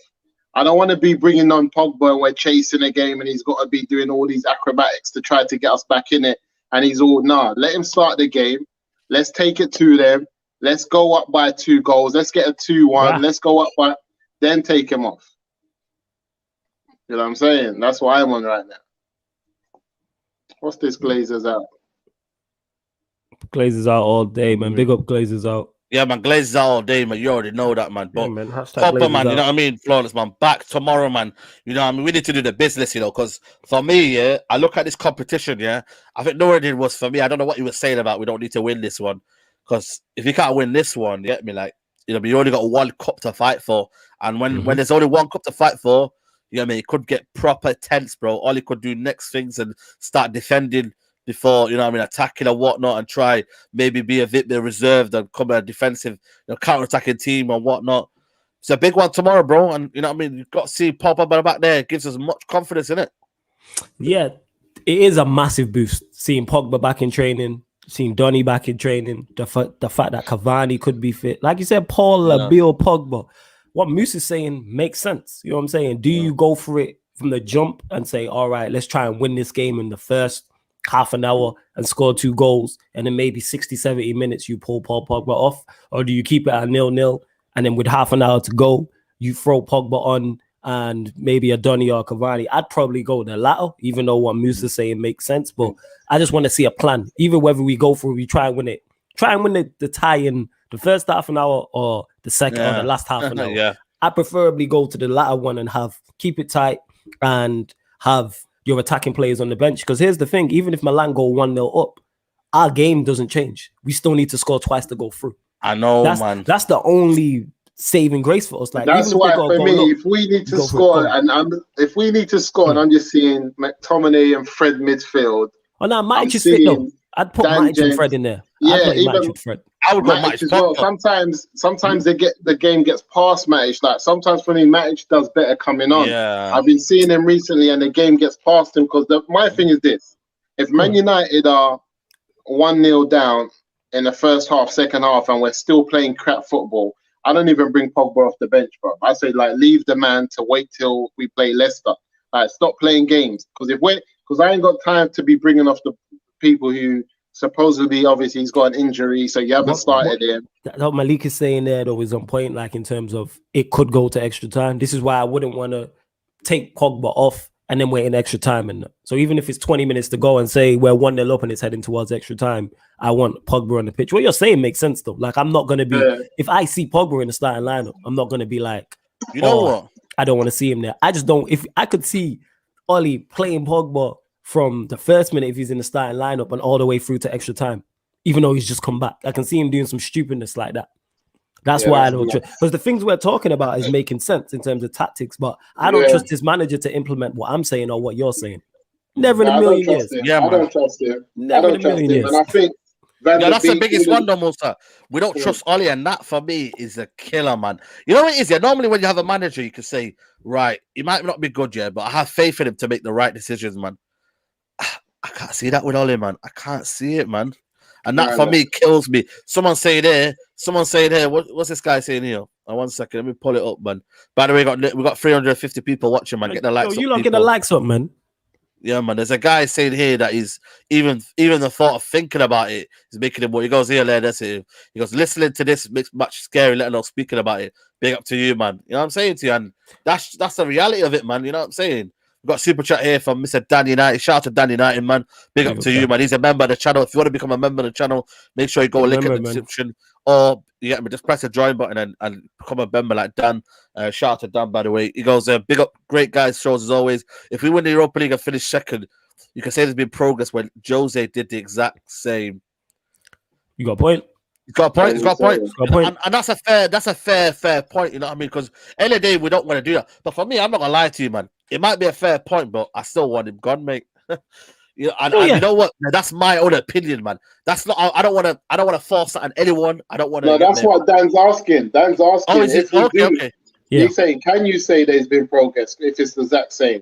I don't want to be bringing on Pogba and we're chasing a game and he's got to be doing all these acrobatics to try to get us back in it. And he's all, let him start the game. Let's take it to them. Let's go up by 2 goals. Let's get a 2-1. Let's go up by, then take him off. You know what I'm saying? That's what I'm on right now. What's this Glazers out? Glazers out all day, man. Big up Glazers out. Yeah, man. Glazers out all day, man. You already know that, man. But yeah, man. Pogba, man, you know what I mean? Flawless, man. Back tomorrow, man. You know what I mean? We need to do the business, you know, because for me, yeah, I look at this competition, yeah. I think Noureddin was for me. I don't know what he was saying about we don't need to win this one. Because if you can't win this one, you get me? Like, you know, you only got 1 cup to fight for. And when there's only 1 cup to fight for, you know what I mean? It could get proper tense, bro. All he could do next things and start defending before, you know what I mean, attacking or whatnot and try maybe be a bit reserved and come a defensive, you know, counter-attacking team and whatnot. It's a big one tomorrow, bro. And, you know what I mean? You've got to see Pogba back there. It gives us much confidence in it. Yeah, it is a massive boost seeing Pogba back in training, seeing Donny back in training, the fact that Cavani could be fit. Like you said, Bill Pogba. What Moosa is saying makes sense. You know what I'm saying? Do you go for it from the jump and say, all right, let's try and win this game in the first half an hour and score 2 goals, and then maybe 60, 70 minutes you pull Paul Pogba off? Or do you keep it at 0-0 and then with half an hour to go, you throw Pogba on and maybe a Donny or a Cavani? I'd probably go the latter, even though what Moosa is saying makes sense. But I just want to see a plan. Either whether we go for it, we try and win it. Try and win the tie in the first half an hour or the second or the last half an hour. I preferably go to the latter one and keep it tight and have your attacking players on the bench. Because here's the thing, even if Milan go 1-0 up, our game doesn't change. We still need to score twice to go through. I know, man. That's the only saving grace for us. Like, that's why for me, if we need to score, and I'm just seeing McTominay and Fred midfield, Oh no, I'm Matic is fit though. seeing I'd put Dan Matic and James. Fred in there. Yeah, I'd put even Matic and Fred. I would go Matic Matic as well. Sometimes the game gets past Matic. Like sometimes for me, Matic does better coming on. Yeah. I've been seeing him recently, and the game gets past him because my thing is this: if Man United are 1-0 down in the first half, second half, and we're still playing crap football, I don't even bring Pogba off the bench, bro. I say like leave the man to wait till we play Leicester. Like stop playing games because I ain't got time to be bringing off the people who supposedly, obviously, he's got an injury, so you haven't started him. What Malik is saying there though is on point. Like in terms of it could go to extra time. This is why I wouldn't want to take Pogba off and then wait an extra time. And so even if it's 20 minutes to go and say we're 1-0 up and it's heading towards extra time, I want Pogba on the pitch. What you're saying makes sense though. Like I'm not gonna be if I see Pogba in the starting lineup, I'm not gonna be like, you know what? I don't want to see him there. I just don't. If I could see Oli playing Pogba from the first minute if he's in the starting lineup and all the way through to extra time, even though he's just come back, I can see him doing some stupidness like that. That's why I don't trust. Because the things we're talking about is making sense in terms of tactics, but I don't trust his manager to implement what I'm saying or what you're saying. Never in a million years. I don't trust him. Never in a million years. And I think that's the biggest one, though, Moosa. We don't trust Oli, and that for me is a killer, man. You know what it is? Yeah, normally when you have a manager, you can say, right, he might not be good yet, but I have faith in him to make the right decisions, man. I can't see that with Oli, man. I can't see it, man. And that for me kills me. Someone say there. What's this guy saying here? 1 second, let me pull it up, man. By the way, we got 350 people watching, man. Get the likes up. You don't get the likes up, man. Yeah, man. There's a guy saying here that he's even the thought of thinking about it is making him. He goes here, that's it. He goes, listening to this makes much scary. Let alone speaking about it. Big up to you, man. You know what I'm saying to you, and that's the reality of it, man. You know what I'm saying. We've got a super chat here from Mr. Dan United. Shout out to Dan United, man. Big up to you, man. He's a member of the channel. If you want to become a member of the channel, make sure you go link in the description. Or you get me, just press the join button and become a member like Dan. Shout out to Dan, by the way. He goes, big up, great guys, shows as always. If we win the Europa League and finish second, you can say there's been progress when Jose did the exact same. You got a point. He's got a point. And that's a fair point, you know what I mean? Because any day we don't want to do that. But for me, I'm not gonna lie to you, man. It might be a fair point, but I still want him gone, mate. You know what? That's my own opinion, man. That's not. I don't want to force that on anyone. I don't want to. No, that's what Dan's asking. Oh, is it? Okay. Yeah. He's saying, can you say there's been progress if it's the exact same?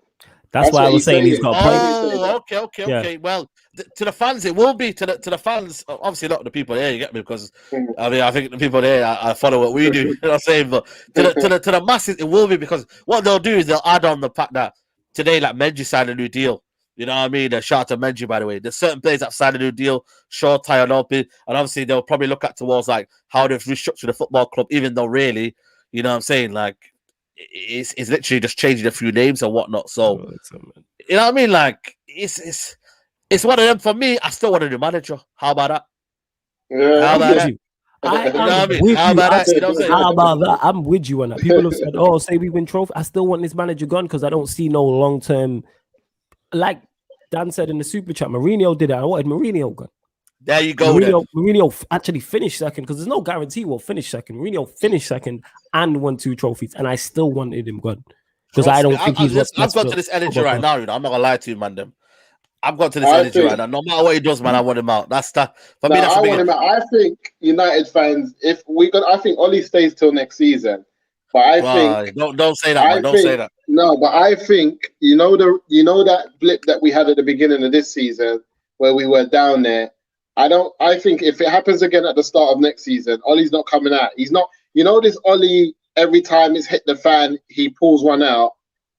That's why I was saying he's got a point. Oh, okay. Well, to the fans, it will be to the fans. Obviously, not the people there. You get me? Because I think the people there I follow what we do. You know what I'm saying? But to the masses, it will be because what they'll do is they'll add on the fact that today, like Menji signed a new deal. You know what I mean? Shout out to Menji, by the way. There's certain players that signed a new deal, short tie and open, and obviously they'll probably look at towards like how they've restructured the football club, even though really, you know what I'm saying, like it's literally just changing a few names and whatnot. So you know what I mean? Like it's one of them. For me, I still want a new manager. How about that? Yeah. How about that? How about that? I'm with you on that. People have said, "Oh, say we win trophy." I still want this manager gone because I don't see no long term. Like Dan said in the super chat, Mourinho did it. I wanted Mourinho gone. There you go. Mourinho actually finished second because there's no guarantee we'll finish second. Mourinho finished second and won 2 trophies, and I still wanted him gone because I don't think he's. I've got to this energy right now. You know, I'm not gonna lie to you, man. I've got to this energy right now. No matter what he does, man, I want him out. That's that. For me, that's I want him out. I think United fans, I think Oli stays till next season. But I think don't say that, man. Don't say that. No, but I think you know that blip that we had at the beginning of this season where we were down there. I think if it happens again at the start of next season, Oli's not coming out. He's not. You know this Oli. Every time it's hit the fan, he pulls one out.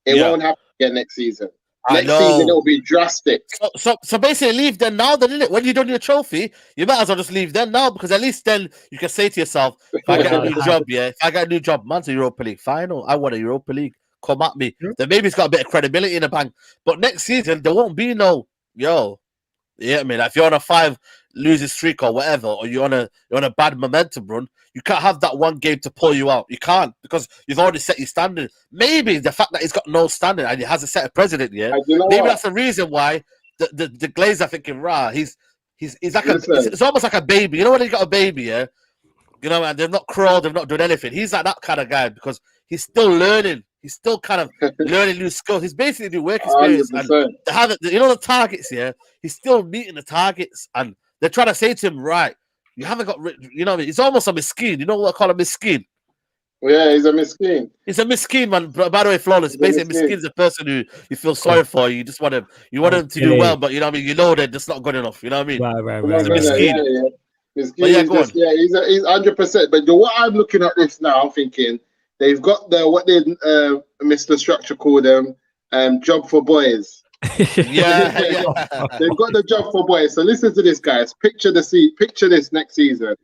It won't happen again next season. Next season it'll be drastic. So basically, leave then now. Then, innit? When you done your trophy, you might as well just leave then now because at least then you can say to yourself, if I get a new job, if I get a new job, man's a Europa League final. I want a Europa League. Come at me. Then maybe it's got a bit of credibility in the bank. But next season there won't be no Yeah, I mean, if you're on a 5 losing streak or whatever, or you're on a bad momentum run, you can't have that one game to pull you out. You can't because you've already set your standard. Maybe the fact that he's got no standard and he hasn't set a president yet, maybe that's the reason why the Glazers are thinking, he's like it's almost like a baby. You know when you got a baby, you know, and they've not crawled, they've not done anything. He's like that kind of guy because he's still learning. He's still kind of learning new skills. He's basically doing work experience. 100%. And they have it, you know, the targets here. He's still meeting the targets, and they're trying to say to him, right, you haven't got, you know what I mean? He's almost a miskin. You know what I call a miskin? Yeah, he's a miskin. He's a miskin, man. By the way, Flawless. Basically, miskin is a person who you feel sorry for. You just want him to do well, but you know what I mean? You know they're just not good enough. You know what I mean? Right. He's a miskin. Miskin, go on. Yeah, he's 100%. But what I'm looking at this now, I'm thinking they've got what did Mr. Structure call them? Job for boys. Yeah. They've got the job for boys. So listen to this, guys. Picture this next season.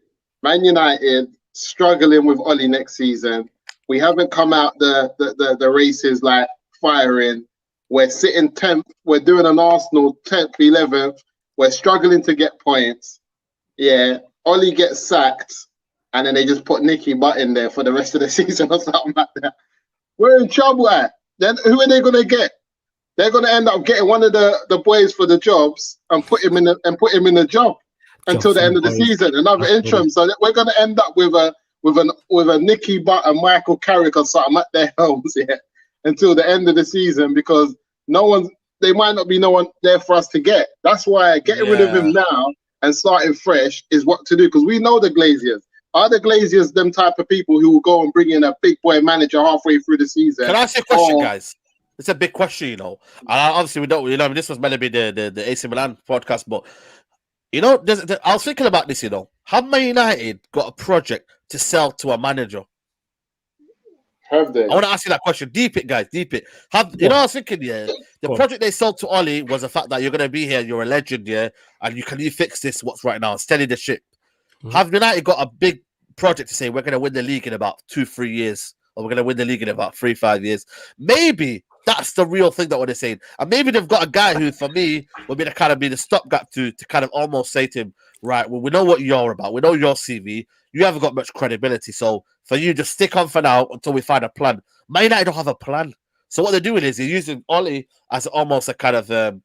Man United struggling with Ollie next season. We haven't come out the races like firing. We're sitting 10th. We're doing an Arsenal 10th, 11th. We're struggling to get points. Yeah. Ollie gets sacked, and then they just put Nicky Butt in there for the rest of the season or something like that. We're in trouble. Then who are they going to get? They're going to end up getting one of the boys for the jobs and put him in the job until the end of the season. Another interim. So we're going to end up with a Nicky Butt and Michael Carrick or something at their homes until the end of the season, because there might not be no one there for us to get. That's why getting rid of him now and starting fresh is what to do, because we know the Glaziers. Are the Glaziers them type of people who will go and bring in a big boy manager halfway through the season? Can I ask you a question, guys? It's a big question, you know. And obviously, we don't, you know, I mean, this was meant to be the AC Milan podcast, but, you know, I was thinking about this, you know. Have Man United got a project to sell to a manager? Have they? I want to ask you that question. Deep it, guys. Deep it. You know, I was thinking, the project they sold to Ollie was the fact that you're going to be here, you're a legend, and you fix this, what's right now, steady the ship. Mm-hmm. Have United got a big project to say we're going to win the league in about 2-3 years, or we're going to win the league in about 3-5 years? Maybe that's the real thing that what they're saying. And maybe they've got a guy who, for me, will be the stopgap to kind of almost say to him, right, well, we know what you're about. We know your CV. You haven't got much credibility. So for you, just stick on for now until we find a plan. Man United don't have a plan. So what they're doing is they're using Ollie as almost a kind of,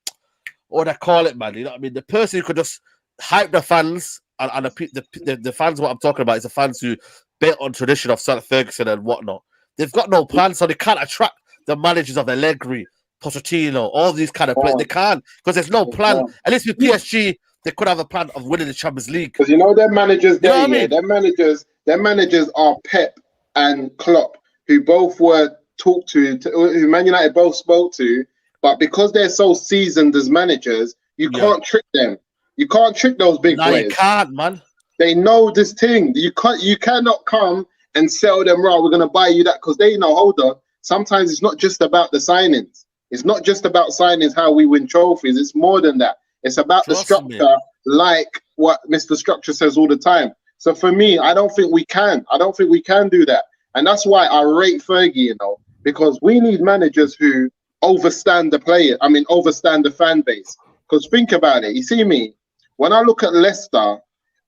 what do I call it, man? You know what I mean? The person who could just hype the fans, and the fans, what I'm talking about is the fans who built on tradition of Sir Ferguson and whatnot. They've got no plan, so they can't attract the managers of Allegri, Pochettino, all these kind of players. They can't, because there's no plan. At least with PSG, they could have a plan of winning the Champions League. Because you know their managers, their managers are Pep and Klopp, who both were talked to, who Man United both spoke to, but because they're so seasoned as managers, you can't trick them. You can't trick those big boys. You can't, man. They know this thing. You cannot come and sell them, right, we're going to buy you that, because they know, hold on, sometimes it's not just about the signings. It's not just about signings, how we win trophies. It's more than that. It's about the structure, like what Mr. Structure says all the time. So for me, I don't think we can. I don't think we can do that. And that's why I rate Fergie, you know, because we need managers who overstand the player. I mean, overstand the fan base. Because think about it. You see me, when I look at Leicester,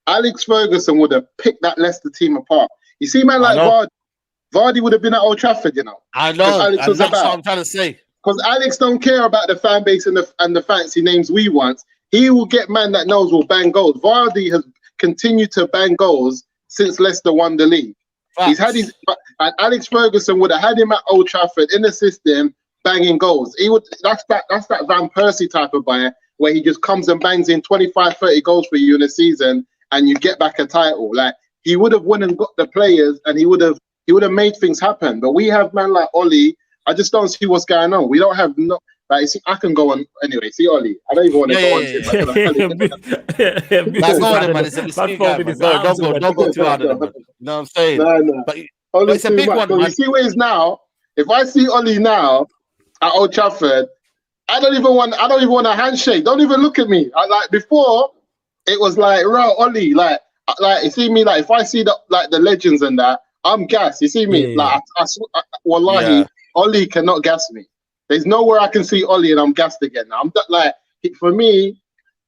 Alex Ferguson would have picked that Leicester team apart. You see, man, like Vardy would have been at Old Trafford, you know. I know. And that's what I'm trying to say. Because Alex don't care about the fan base and the fancy names we want. He will get man that knows will bang goals. Vardy has continued to bang goals since Leicester won the league. Facts. He's had and Alex Ferguson would have had him at Old Trafford in the system banging goals. That's that Van Persie type of buyer where he just comes and bangs in 25, 30 goals for you in a season and you get back a title. Like, he would have won and got the players, and he would have made things happen. But we have man like Ollie. I just don't see what's going on. We don't have see, I can go on anyway. See Ollie, I don't even want to go on. That's not man. It's a mistake, man. Don't go too hard on him. You know what I'm saying? No. But it's a big one, man. You see where he's now. If I see Ollie now at Old Trafford, I don't even want a handshake. Don't even look at me. Like before, it was like, right, Ollie, like you see me, like if I see the legends and that, I'm gassed. You see me, wallahi, Ollie cannot gas me. There's nowhere I can see Ollie and I'm gassed again. I'm like, for me,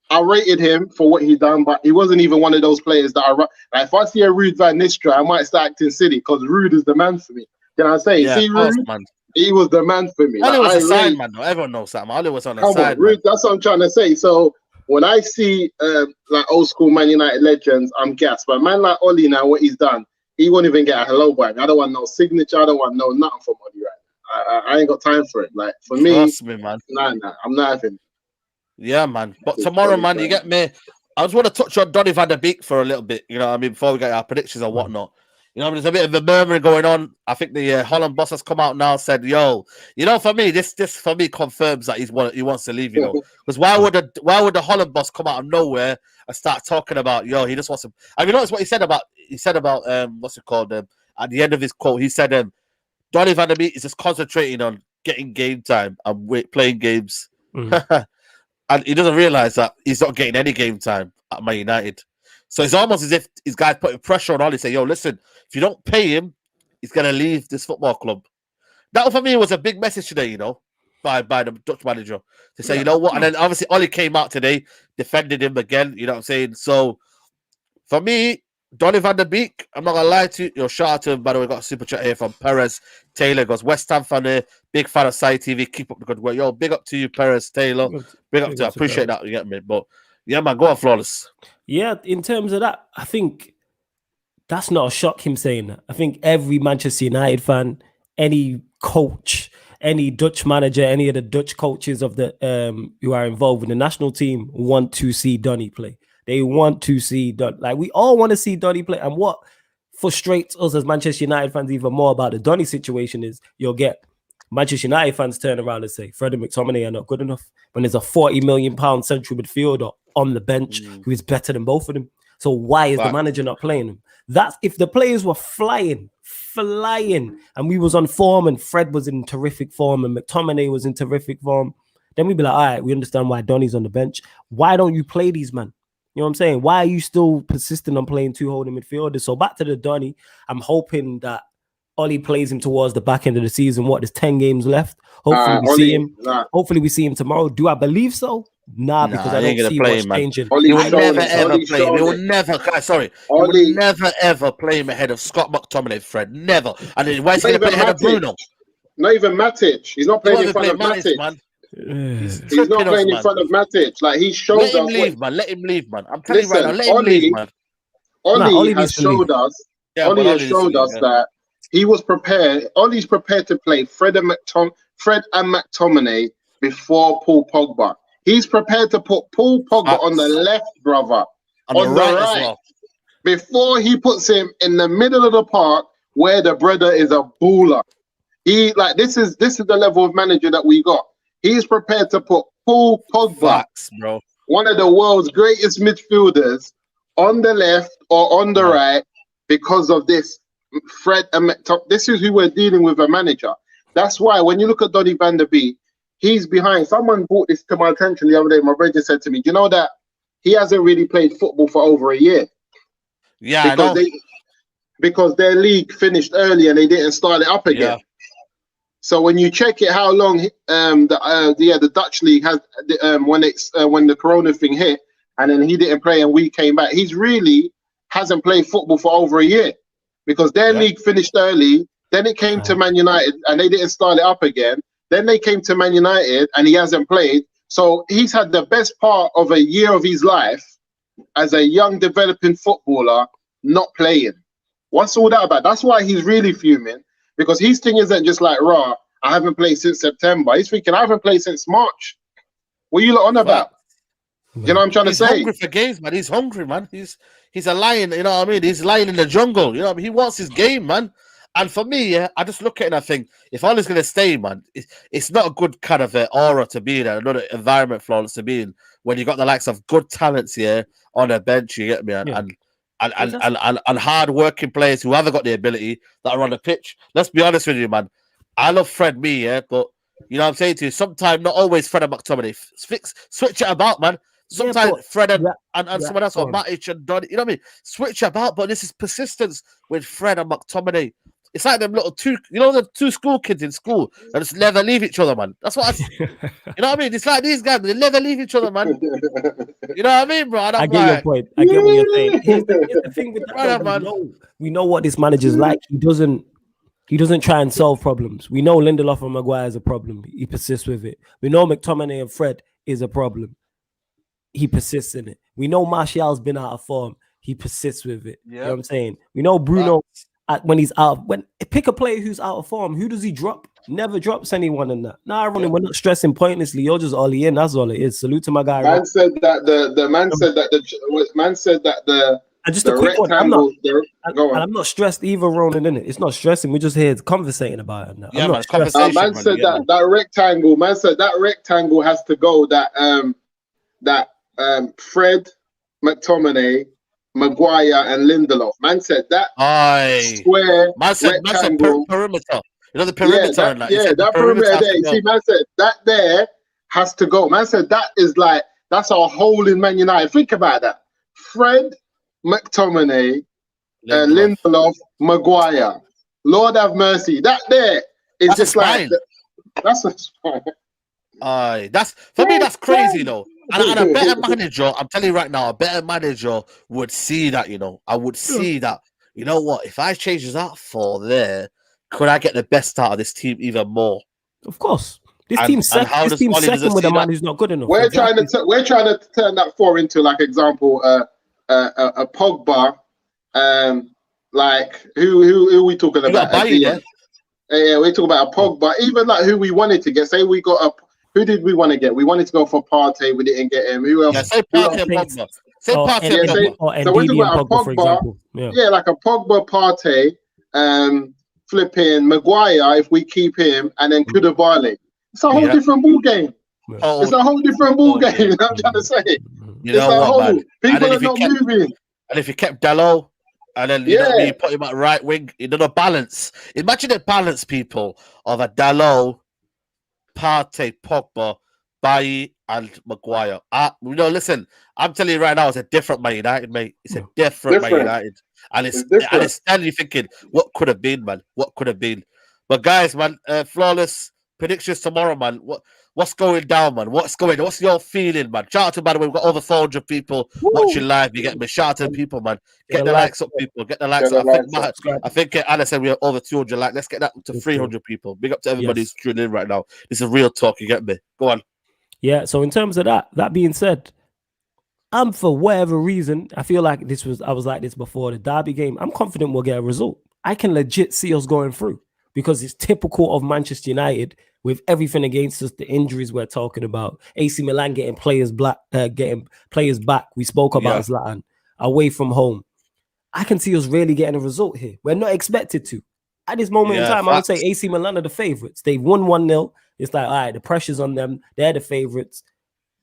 I rated him for what he done, but he wasn't even one of those players that like if I see a Ruud van Nistelrooy, I might start acting silly because Ruud is the man for me. Can I say? Yeah, see Ruud? Man. He was the man for me. Ollie was a side man, though. Everyone knows that. Ollie was on the side. Ruud, that's what I'm trying to say. So when I see like old school Man United legends, I'm gassed. But a man like Ollie now, what he's done, he won't even get a hello back. I don't want no signature. I don't want no nothing from Ollie right now. I ain't got time for it. Like for me, trust me, man. Nah, I'm not having. Yeah, man. But tomorrow, man, you get me. I just want to touch on Donny van der Beek for a little bit. You know what I mean? Before we get our predictions and whatnot. You know, there's a bit of a murmuring going on. I think the Holland boss has come out now, said, "Yo, you know, for me, this for me confirms that he wants to leave. You know, because why would the Holland boss come out of nowhere and start talking about, yo, he just wants to? I mean, notice what he said about what's it called? At the end of his quote, he said, Donny van der Beek is just concentrating on getting game time and playing games, and he doesn't realize that he's not getting any game time at Man United." So it's almost as if his guys putting pressure on Ollie, say, yo, listen, if you don't pay him, he's going to leave this football club. That for me was a big message today, you know, by the Dutch manager. To say, you know what? And then obviously Ollie came out today, defended him again, you know what I'm saying? So for me, Donny van der Beek, I'm not going to lie to you. Shout out to him, by the way, got a super chat here from Perez Taylor. Goes, West Ham fan here, big fan of Sci TV. Keep up the good work. Yo, big up to you, Perez Taylor. Big up to you. I appreciate that, you get me? But yeah, man, go on, Flawless. Yeah, in terms of that, I think that's not a shock, him saying that. I think every Manchester United fan, any coach, any Dutch manager, any of the Dutch coaches of the who are involved with the national team want to see Donny play. They want to see Donny. Like, we all want to see Donny play. And what frustrates us as Manchester United fans even more about the Donny situation is you'll get Manchester United fans turn around and say Fred and McTominay are not good enough when there's a £40 million central midfielder on the bench who is better than both of them. So why is the manager not playing them? That's if the players were flying, and we was on form and Fred was in terrific form and McTominay was in terrific form, then we'd be like, all right, we understand why Donny's on the bench. Why don't you play these men? You know what I'm saying? Why are you still persistent on playing two holding midfielders? So back to the Donny, I'm hoping that Ollie plays him towards the back end of the season. There's 10 games left. Hopefully we see him. Hopefully we see him tomorrow. Do I believe so? Because I don't see what's changing. He will never ever play him. He will never. Sorry, he will never ever play him ahead of Scott McTominay. Fred, never. And then why is he going to play ahead of Bruno? Not even Matic. He's not playing in front of Matic. Man. He's not playing in front of Matic. Like, he showed us. Let him leave, man. I'm telling you right now. Let him leave, man. Ollie has showed us. Ollie has showed us that he was prepared. Ollie's prepared to play Fred and McTominay before Paul Pogba. He's prepared to put Paul Pogba on the left, brother, on the right, well, before he puts him in the middle of the park where the brother is a baller. This is the level of manager that we got. He's prepared to put Paul Pogba, one of the world's greatest midfielders, on the left or on the right because of this. Fred and McTominay. This is who we're dealing with, a manager. That's why when you look at Donny van der Beek, he's behind. Someone brought this to my attention the other day. My brother said to me, "Do you know that he hasn't really played football for over a year?" Yeah, because their league finished early and they didn't start it up again. Yeah. So when you check it, how long the Dutch league has when the Corona thing hit, and then he didn't play and we came back, he's really hasn't played football for over a year. Because their league finished early, then it came to Man United and they didn't start it up again. Then they came to Man United and he hasn't played. So he's had the best part of a year of his life as a young developing footballer not playing. What's all that about? That's why he's really fuming, because his thing isn't just like, I haven't played since September. He's thinking, I haven't played since March. What are you lot on about? You know what I'm trying to say? He's hungry for games, man. He's hungry, man. He's a lion, you know what I mean? He's lying in the jungle, you know what I mean? He wants his game, man. And for me, I just look at it and I think, if Ollie's going to stay, man, it's not a good kind of aura to be in, another environment, Flawless, to be in, when you got the likes of good talents here on a bench, you get me? And hard-working players who haven't got the ability that are on the pitch. Let's be honest with you, man. I love Fred, but you know what I'm saying to you? Sometimes, not always Fred and McTominay. Switch it about, man. Sometimes Fred and someone else, or Matic and Donny, you know what I mean? Switch about, but this is persistence with Fred and McTominay. It's like them little the two school kids in school that just never leave each other, man. That's what you know what I mean? It's like these guys, they never leave each other, man. You know what I mean, bro? I get your point. I get what you're saying. Here's the thing with that, man. We know what this manager's like. He doesn't try and solve problems. We know Lindelof and Maguire is a problem. He persists with it. We know McTominay and Fred is a problem. He persists in it. We know Martial's been out of form. He persists with it. Yep. You know what I'm saying? We know Bruno when he's out. When pick a player who's out of form, who does he drop? Never drops anyone in that. Nah, Ronnie, we're not stressing pointlessly. You're just Ollie in. That's all it is. Salute to my guy. Man said that the and just a quick one. I'm not stressed either, Ronan. In it, it's not stressing. We're just here conversating about it now. Yeah, man. Conversation. Man said that rectangle. Man said that rectangle has to go. That Fred, McTominay, Maguire, and Lindelof. Man said that square rectangle. Perimeter. You know the perimeter. That perimeter there. You see, man said that there has to go. Man said that is like that's our hole in Man United. Think about that. Fred, McTominay, Lindelof, Maguire. Lord have mercy. That there is just like that's a spine. That's for me. That's crazy though. And a better manager, I'm telling you right now, a better manager would see that. I would see that. You know what? If I change that for there, could I get the best out of this team even more? Of course. This team's second with a man who's not good enough. We're trying to turn that 4 into like example a Pogba, like who we talking about? Yeah, we're talking about a Pogba. Even like who we wanted to get. Say we got who did we want to get? We wanted to go for Partey. We didn't get him. Who else? Yeah, say Partey and Pogba. Say Partey and Pogba. So we're talking about a Pogba, for example. Yeah, like a Pogba, Partey, flipping Maguire if we keep him, and then Koulibaly. It's a whole different ball game. It's a whole different ball game. I'm trying to say. You know what, man? People are not moving. And if you kept Dalot, and then you put him at right wing, the balance. Imagine the balance, people, of a Dalot, Partey, Pogba, Bailly, and Maguire. Listen, I'm telling you right now, it's a different Man United, mate. It's a different Man United. And it's standing thinking, what could have been, man? What could have been? But guys, man, flawless predictions tomorrow, man. What's going down, man? What's your feeling, man? Shout out to, by the way, we've got over 400 people watching live. You get me? Shout out to the people, man. Get the likes up, people. Get the likes up. I think Anna said we have over 200 likes. Let's get that to 300 people. Big up to everybody who's tuning in right now. This is real talk. You get me? Go on. Yeah, so in terms of that being said, for whatever reason, I feel like I was like this before the Derby game. I'm confident we'll get a result. I can legit see us going through because it's typical of Manchester United with everything against us, the injuries we're talking about, AC Milan getting players back. We spoke about Zlatan away from home. I can see us really getting a result here. We're not expected to. At this moment in time, I would say AC Milan are the favourites. They've won 1-0. It's like, all right, the pressure's on them. They're the favourites.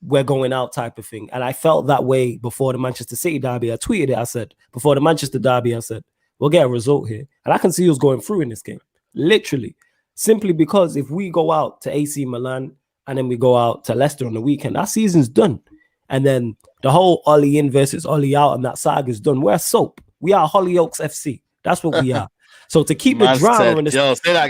We're going out type of thing. And I felt that way before the Manchester City derby. I tweeted it. I said, before the Manchester derby, I said, we'll get a result here. And I can see us going through in this game. Literally. Simply because if we go out to AC Milan and then we go out to Leicester on the weekend, our season's done. And then the whole Ollie in versus Ollie out and that saga's done. We're soap. We are Hollyoaks FC. That's what we are. So to keep the drama in the say that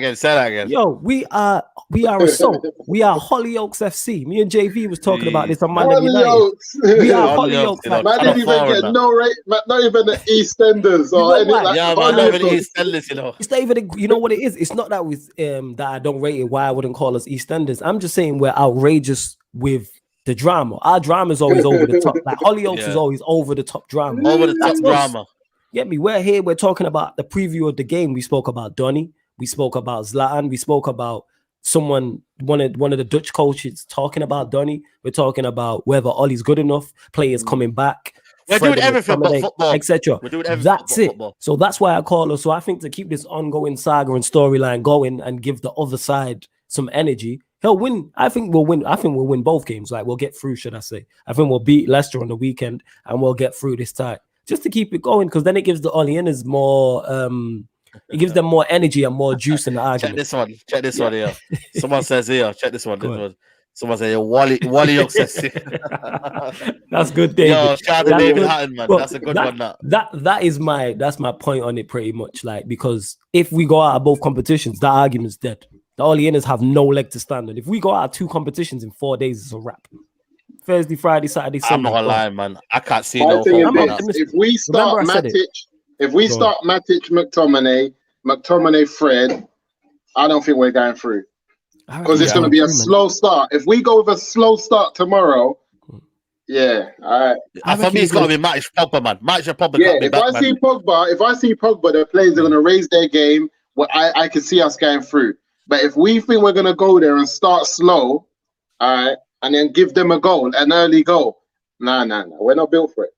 again. Yo, we are a soap. We are Hollyoaks FC. Me and JV was talking about this on Monday United. We are Hollyoaks. Man didn't even get no rate, not even the EastEnders or anything like that. Not even the EastEnders, It's not even you know what it is? It's not that with that I don't rate it, why I wouldn't call us EastEnders. I'm just saying we're outrageous with the drama. Our drama is always over the top. Like Hollyoaks is always over the top drama. Over the top drama. Get me? We're here. We're talking about the preview of the game. We spoke about Donny. We spoke about Zlatan. We spoke about one of the Dutch coaches talking about Donny. We're talking about whether Ollie's good enough, players coming back. We're doing everything but football, etc. That's it. Football. So that's why I call us. So I think to keep this ongoing saga and storyline going and give the other side some energy, he'll win. I think we'll win. I think we'll win both games. Like we'll get through. Should I say? I think we'll beat Leicester on the weekend and we'll get through this time. Just to keep it going, because then it gives the Oleaners more, it gives them more energy and more juice in the argument. Check this one here. Someone says here, check this one. Someone says, Wally says that's good, David. Yo, shout out to David Hatton, man. That's a good one. That's my point on it pretty much. Like, because if we go out of both competitions, that argument's dead. The Oleaners have no leg to stand on. If we go out of 2 competitions in 4 days, it's a wrap. Thursday, Friday, Saturday, Sunday. I'm not gonna lie, man. I can't see no hope. If we start Matic, McTominay, Fred, I don't think we're going through. Because it's going to be a slow start. If we go with a slow start tomorrow, Yeah, For me, it's got to be Matic Pogba, man. Matic and Pogba. Yeah, if I see Pogba, the players are going to raise their game. Well, I can see us going through. But if we think we're going to go there and start slow, all right, and then give them a goal, an early goal, nah, we're not built for it.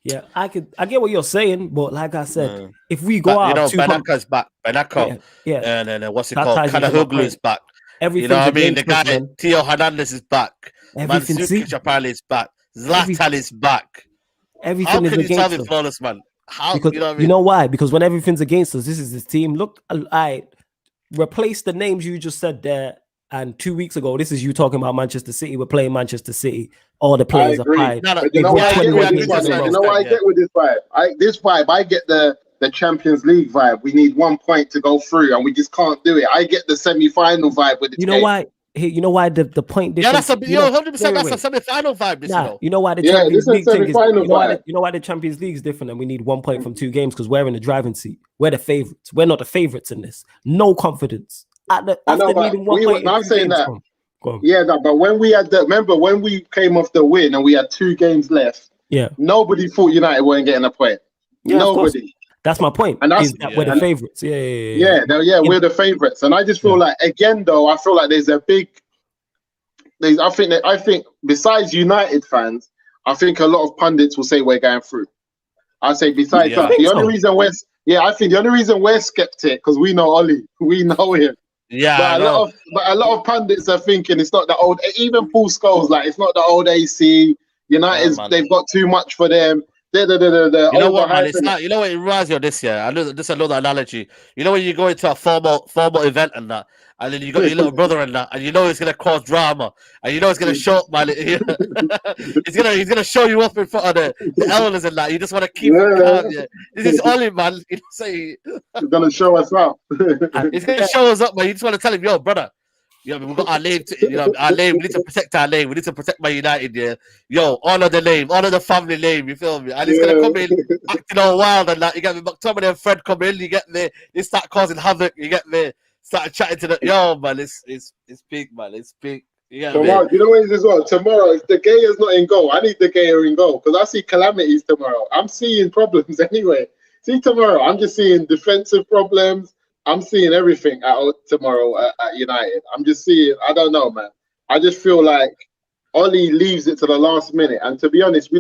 Yeah, I get what you're saying, but like I said, if we go out, Banaka's back. Banaka, yeah, and then what's it called? Kanahuglu is back. You know what I mean? The guy Theo Hernandez is back. Mandzukic apparently is back. Zlatan is back. Everything How is can you tell against me us, flawless, man? How? Because, you know what I mean? You know why? Because when everything's against us, this is his team. Look, I replace the names you just said there. And 2 weeks ago, this is you talking about Manchester City. We're playing Manchester City. All the players are fine. But you know what I get with this vibe? You know what I get with this vibe? I get the Champions League vibe. We need 1 point to go through, and we just can't do it. I get the semi-final vibe with this You know why? Hey, you know why the point difference? Yeah, that's 100%. That's a semi-final vibe. You know why the Champions League thing is? You know why the Champions League is different, and we need 1 point from 2 games because we're in the driving seat. We're the favorites. We're not the favorites in this. No confidence. I'm saying that. Yeah, but when we had remember when we came off the win and we had 2 games left. Yeah, nobody thought United weren't getting a point. Yeah, nobody. That's my point. And that's we're the favorites. We're the favorites. And I just feel like again though, I feel like there's a big. I think besides United fans, I think a lot of pundits will say we're going through. I say besides that, the only reason we're skeptic because we know Ollie, we know him. Yeah, but a lot of pundits are thinking it's not the old. Even Paul Scholes, like it's not the old AC. United, they've got too much for them. You know what, man? It's not. You know what it reminds me of this year. I know this another analogy. You know when you go into a formal event and that, and then you got your little brother and that, and you know it's gonna cause drama, and you know it's gonna show up, man. He's gonna show you up in front of the elders and that. You just want to keep it calm. Yeah. This is Ollie, man. You know, say he's gonna show us up. He's gonna show us up, man. You just want to tell him, yo, brother. You know, we've got our name. Our name. We need to protect our name. We need to protect my United. Yeah, yo, honor the name, honor the family name. You feel me? And he's gonna come in acting all wild and that. You get me, McTominay and Fred come in. You get me. They start causing havoc. You get me. Start chatting to the man. It's peak, man. It's peak. Tomorrow, you know what it is as well. Tomorrow, if De Gea's not in goal, I need De Gea in goal because I see calamities tomorrow. I'm seeing problems anyway. See tomorrow, I'm just seeing defensive problems. I'm seeing everything tomorrow at United. I'm just seeing. I don't know, man. I just feel like Ollie leaves it to the last minute. And to be honest, I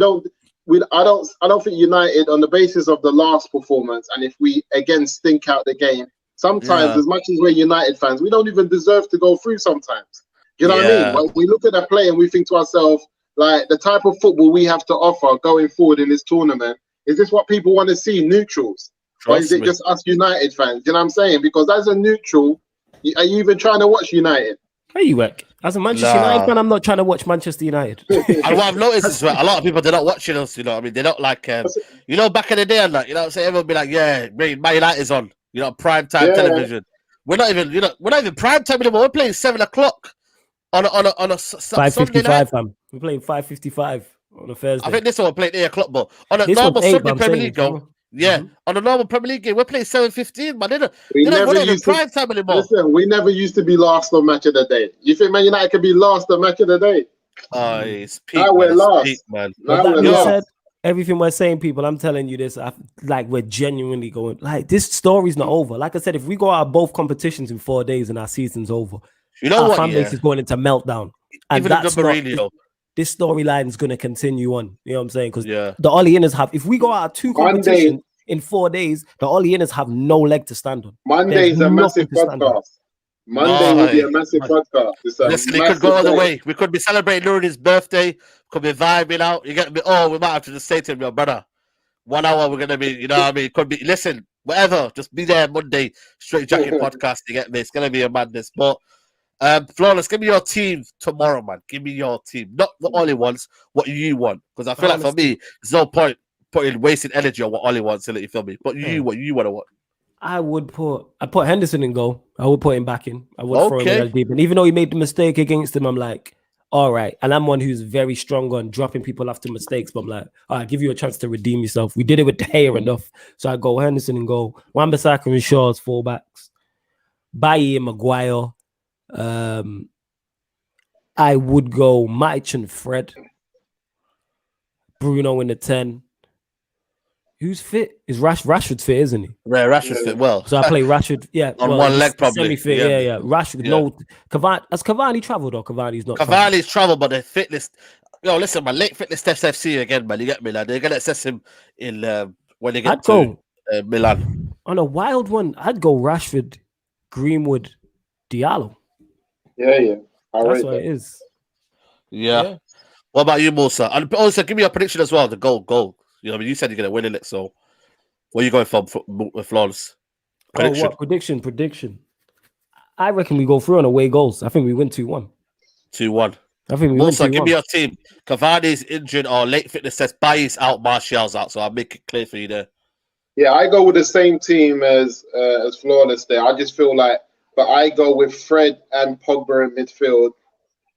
don't think United, on the basis of the last performance, and if we again stink out the game, sometimes as much as we're United fans, we don't even deserve to go through. Sometimes, you know what I mean? When we look at the play and we think to ourselves, like the type of football we have to offer going forward in this tournament, is this what people want to see? Neutrals. Or is it just us United fans? You know what I'm saying? Because as a neutral, are you even trying to watch United? How you work? As a Manchester United fan, I'm not trying to watch Manchester United. And what I've noticed is a lot of people, they're not watching us, you know what I mean? They're not like, you know, back in the day and that, you know what I'm saying? Everyone be like, yeah, Man United's on, you know, prime time television. We're not even prime time anymore. We're playing 7 o'clock on a 5:55, fam. We're playing 5:55 on a Thursday. I think this one we're playing 8 o'clock, but on a normal Sunday Premier League game. Yeah, on a normal Premier League game, we're playing 7:15, man. We're not even prime time anymore. Listen, we never used to be last on match of the day. You think Man United could be last on match of the day? Oh, it's peak. Now we're last, peak, man. Everything we're saying, people, I'm telling you this, like we're genuinely going, like this story's not over. Like I said, if we go out of both competitions in 4 days and our season's over, you know our fan base is going into meltdown. And even that's this storyline is going to continue on. You know what I'm saying? Because the Ollie Inners have, if we go out of 2 competitions in 4 days, the Ollie Inners have no leg to stand on. Monday's a massive podcast. Monday will be a massive podcast. Listen, it could go all the way. We could be celebrating Nuri's birthday. Could be vibing out. You get me? Oh, we might have to just say to him, yo, brother, 1 hour we're going to be, you know what I mean? Could be, listen, whatever. Just be there Monday. Straight Jacket podcast. You get me? It's going to be a madness. But Flawless, give me your team tomorrow, man. Give me your team. Not what Ollie wants, what you want. Because I feel like for me, there's no point putting wasting energy on what Ollie wants, you feel me? But you, what you want to watch. I put Henderson in goal. I would put him back in. I would throw him deep. And even though he made the mistake against him, I'm like, all right. And I'm one who's very strong on dropping people after mistakes. But I'm like, all right, give you a chance to redeem yourself. We did it with De Gea enough. So I go Henderson in goal. Wan-Bissaka and Shaw as fullbacks. Bailly and Maguire. I would go Matic and Fred. Bruno in the 10. Who's fit? Is Rashford's fit, isn't he? Yeah, Rashford's fit well. So I play Rashford. Yeah, on one leg probably. Semi-fit. Yeah. Rashford. Yeah. No, Cavani. Has Cavani travelled or Cavani's not? Cavani's travelled, but the fitness. Yo, listen, man. Late fitness test FC again, man. You get me, like they're gonna assess him in when they get to Milan. On a wild one, I'd go Rashford, Greenwood, Diallo. Yeah. That's what it is. Yeah. What about you, Moosa? And also, give me your prediction as well. The goal. You know, I mean, you said you're gonna win it, so where are you going for Flawless? Prediction. Prediction. I reckon we go through on away goals. I think we win 2-1. 2-1. I think we Moosa, win 2-1. give me your team. Cavani's injured or late fitness test. Bailly's out, Martial's out. So I'll make it clear for you there. Yeah, I go with the same team as Flawless there. I just feel like, but I go with Fred and Pogba in midfield,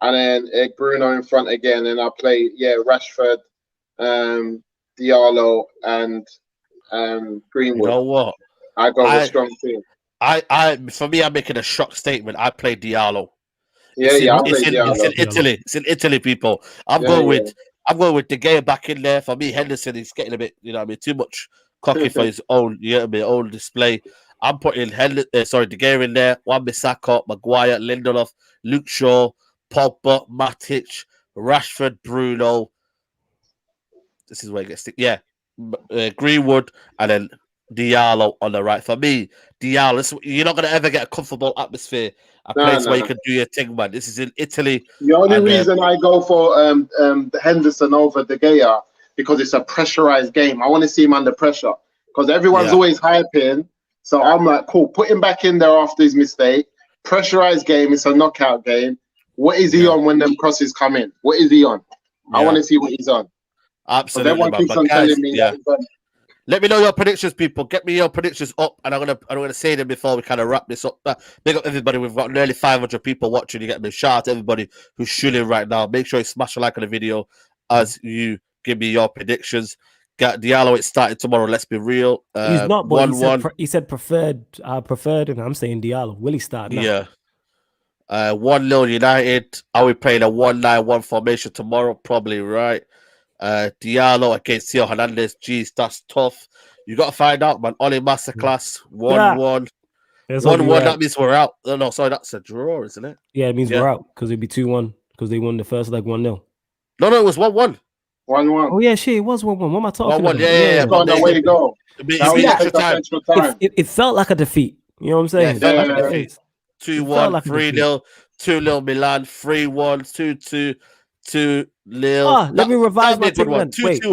and then Bruno in front again, and I play Rashford, Diallo, and Greenwood. You know what? I go with strong team. For me, I'm making a shock statement. I play Diallo. It's in Italy. It's in Italy, people. I'm going with De Gea back in there. For me, Henderson is getting a bit, too much cocky for his own, own display. I'm putting De Gea in there. Wan-Bissaka, Maguire, Lindelof, Luke Shaw, Pogba, Matic, Rashford, Bruno. This is where it gets stick. Yeah, Greenwood, and then Diallo on the right. For me, Diallo, you're not gonna ever get a comfortable atmosphere. A place where you can do your thing, man. This is in Italy. The only reason I go for Henderson over De Gea because it's a pressurized game. I want to see him under pressure because everyone's always hyping. So I'm like, cool, put him back in there after his mistake. Pressurized game. It's a knockout game. What is he on when them crosses come in? What is he on? I want to see what he's on. Absolutely, everyone keeps on telling me that. Let me know your predictions, people. Get me your predictions up, and I'm gonna say them before we kind of wrap this up. Big up everybody. We've got nearly 500 people watching. You get me. Shout out to everybody who's tuning right now. Make sure you smash a like on the video as you give me your predictions. Got Diallo. It started tomorrow. Let's be real. He's not, but he said preferred. Preferred, and I'm saying Diallo. Will he start now? Yeah. 1-0 United. Are we playing a 1-9-1 formation tomorrow? Probably right. Diallo against Theo Hernandez. Jeez, that's tough. You got to find out, man. Oli Masterclass 1-1. 1-1. That means we're out. No, sorry, that's a draw, isn't it? Yeah, it means we're out because it'd be 2-1 because they won the first leg 1-0. No, it was 1-1. 1-1. Oh yeah, shit, it was 1-1. What am I talking about? Yeah. Way to go. Extra time. It felt like a defeat. You know what I'm saying? Yeah, like a defeat. 2-1, 3-0, 2-0 Milan, 3-1, 2-2, 2-0. Let me revise my thing. Wait,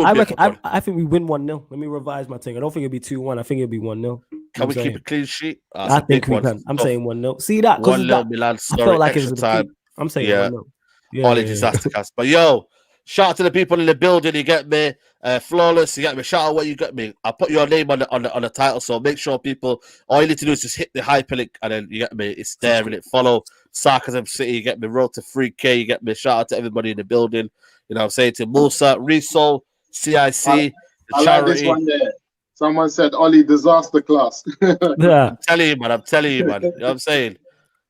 I think we win 1-0. Let me revise my thing. I don't think it'll be 2-1. I think it'll be 1-0. Can we keep a clean sheet? I think we can. I'm saying 1-0. See that? 1-0 Milan. Sorry, I felt like extra time. I'm saying 1-0. All disaster cast. But yo, shout out to the people in the building. You get me, Flawless. You get me. Shout out what you got me. I'll put your name on the title. So make sure people. All you need to do is just hit the hyperlink, and then you get me. It's there, and it follow Sarcasm City. You get me. Road to 3K. You get me. Shout out to everybody in the building. You know what I'm saying? To Moosa, Resol, CIC, I charity. like this one there. Someone said Ollie disaster class. Yeah. I'm telling you, man. You know what I'm saying?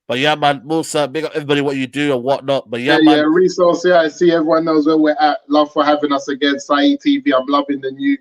But yeah, man, Moosa, big up everybody what you do and whatnot. But man. Yeah, Resource, I see everyone knows where we're at. Love for having us again. Saeed TV. I'm loving the new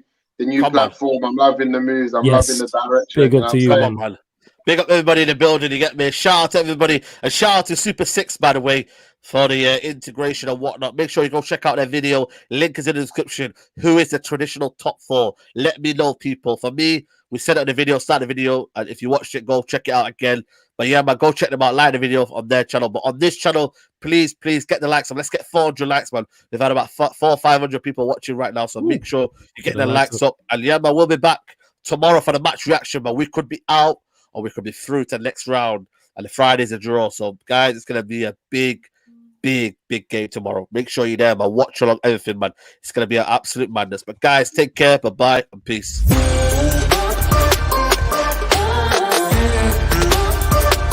platform. I'm loving the moves. I'm loving the direction. Big up to you, man. Big up everybody in the building. You get me. Shout out to everybody. And shout out to Super 6, by the way, for the integration and whatnot. Make sure you go check out their video. Link is in the description. Who is the traditional top 4? Let me know, people. For me, we said it in the video, start the video. And if you watched it, go check it out again. But yeah, man, go check them out. Like the video on their channel. But on this channel, please get the likes up. Let's get 400 likes, man. We've had about 400 or 500 people watching right now. So make sure you get the likes up. And yeah, man, we'll be back tomorrow for the match reaction. But we could be out or we could be through to the next round. And the Friday's a draw. So, guys, it's going to be a big game tomorrow. Make sure you're there, man. Watch along everything, man. It's going to be an absolute madness. But, guys, take care. Bye-bye and peace.